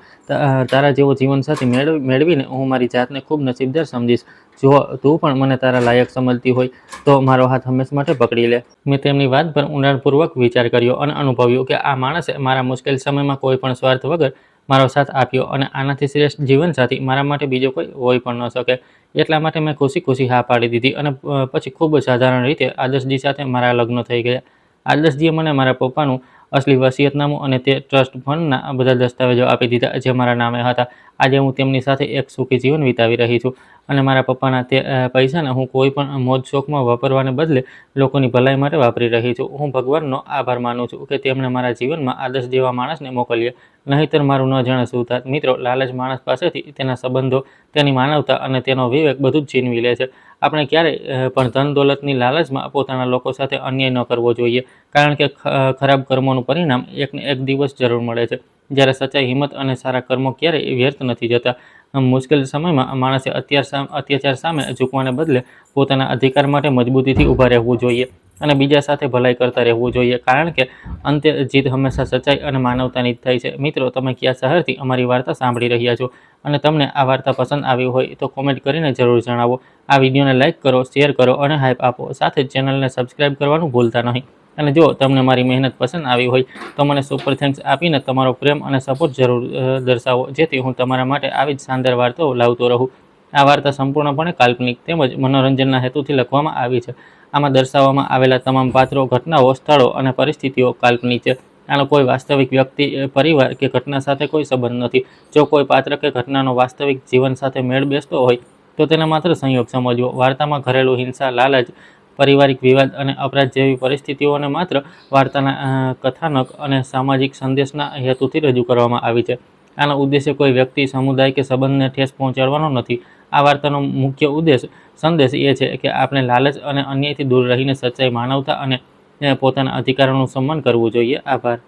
A: તારા જેવો જીવનસાથી મેળવીને હું મારી જાતને ખૂબ નસીબદાર સમજીશ. જો તું પણ મને તારા લાયક સમજતી હોય તો મારો હાથ હંમેશા માટે પકડી લે. મેં તેમની વાત પર ઊંડાણપૂર્વક વિચાર કર્યો અને અનુભવ્યું કે આ માણસે મારા મુશ્કેલ સમયમાં કોઈ પણ સ્વાર્થ વગર મારો સાથ આપ્યો અને આનાથી શ્રેષ્ઠ જીવનસાથી મારા માટે બીજો કોઈ હોઈ પણ ન શકે. એટલા માટે મેં ખુશી હા પાડી દીધી અને પછી ખૂબ સાધારણ રીતે આદર્શજી સાથે મારા લગ્ન થઈ ગયા. આદર્શજીએ મને મારા પપ્પાનું અસલી વસિયતનામું અને તે ટ્રસ્ટ ફંડના બધા દસ્તાવેજો આપી દીધા જે મારા નામે હતા. આજે હું તેમની સાથે એક સુખી જીવન વિતાવી રહી છું અને મારા પપ્પાના તે પૈસાને હું કોઈ પણ મોજ શોખમાં વાપરવાને બદલે લોકોની ભલાઈ માટે વાપરી રહી છું. હું ભગવાનનો આભાર માનું છું કે તેમણે મારા જીવનમાં આદર્શ જેવા માણસને મોકલ્યા, નહીંતર મારું ન જાણે શું થાત. મિત્રો, લાલચ માણસ પાસેથી તેના સંબંધો, તેની માનવતા અને તેનો વિવેક બધું જ છીનવી લે છે. આપણે ક્યારેય પણ ધન દોલતની લાલચમાં પોતાના લોકો સાથે અન્યાય ન કરવો જોઈએ, કારણ કે ખરાબ કર્મોનું પરિણામ એકને એક દિવસ જરૂર મળે છે. જ્યારે સચ્ચાઈ, હિંમત અને સારા કર્મો ક્યારેય વ્યર્થ નથી જતા. મુશ્કેલ સમયમાં માણસે અત્યાચાર સામે ઝૂકવાને બદલે પોતાના અધિકાર માટે મજબૂતીથી ઊભા રહેવું જોઈએ અને બીજા સાથે ભલાઈ કરતા રહેવું જોઈએ, કારણ કે અંતે જીત હંમેશા સચ્ચાઈ અને માનવતાની જ થાય છે. મિત્રો, તમે કયા શહેરથી અમારી વાર્તા સાંભળી રહ્યા છો અને તમને આ વાર્તા પસંદ આવી હોય તો કોમેન્ટ કરીને જરૂર જણાવો. આ વિડીયોને લાઇક કરો, શેર કરો અને હાઈપ આપો. સાથે જ ચેનલને સબસ્ક્રાઈબ કરવાનું ભૂલતા નહીં. અને જો તમને મારી મહેનત પસંદ આવી હોય તો મને સુપર થેન્ક્સ આપીને તમારો પ્રેમ અને સપોર્ટ જરૂર દર્શાવો, જેથી હું તમારા માટે આવી જ શાનદાર વાર્તાઓ લાવતો રહું. આ વાર્તા સંપૂર્ણપણે કાલ્પનિક તેમજ મનોરંજનના હેતુથી લખવામાં આવી છે. આમાં દર્શાવવામાં આવેલા તમામ પાત્રો, ઘટનાઓ, સ્થળો અને પરિસ્થિતિઓ કાલ્પનિક છે. આનો કોઈ વાસ્તવિક વ્યક્તિ, પરિવાર કે ઘટના સાથે કોઈ સંબંધ નથી. જો કોઈ પાત્ર કે ઘટનાનો વાસ્તવિક જીવન સાથે મેળ બેસતો હોય તો તેને માત્ર સંયોગ સમજવો. વાર્તામાં ઘરેલું હિંસા, લાલચ, પારિવારિક વિવાદ અને અપરાધ જેવી પરિસ્થિતિઓને માત્ર વાર્તાના કથાનક અને સામાજિક સંદેશના હેતુથી રજૂ કરવામાં આવી છે. આનો ઉદ્દેશ્ય કોઈ વ્યક્તિ, સમુદાય કે સંબંધને ઠેસ પહોંચાડવાનો નથી. આ વાર્તાનો મુખ્ય સંદેશ એ છે કે આપણે લાલચ અને અન્યાયથી દૂર રહીને સચ્ચાઈ, માનવતા અને પોતાના અધિકારોનું સન્માન કરવું જોઈએ. આભાર.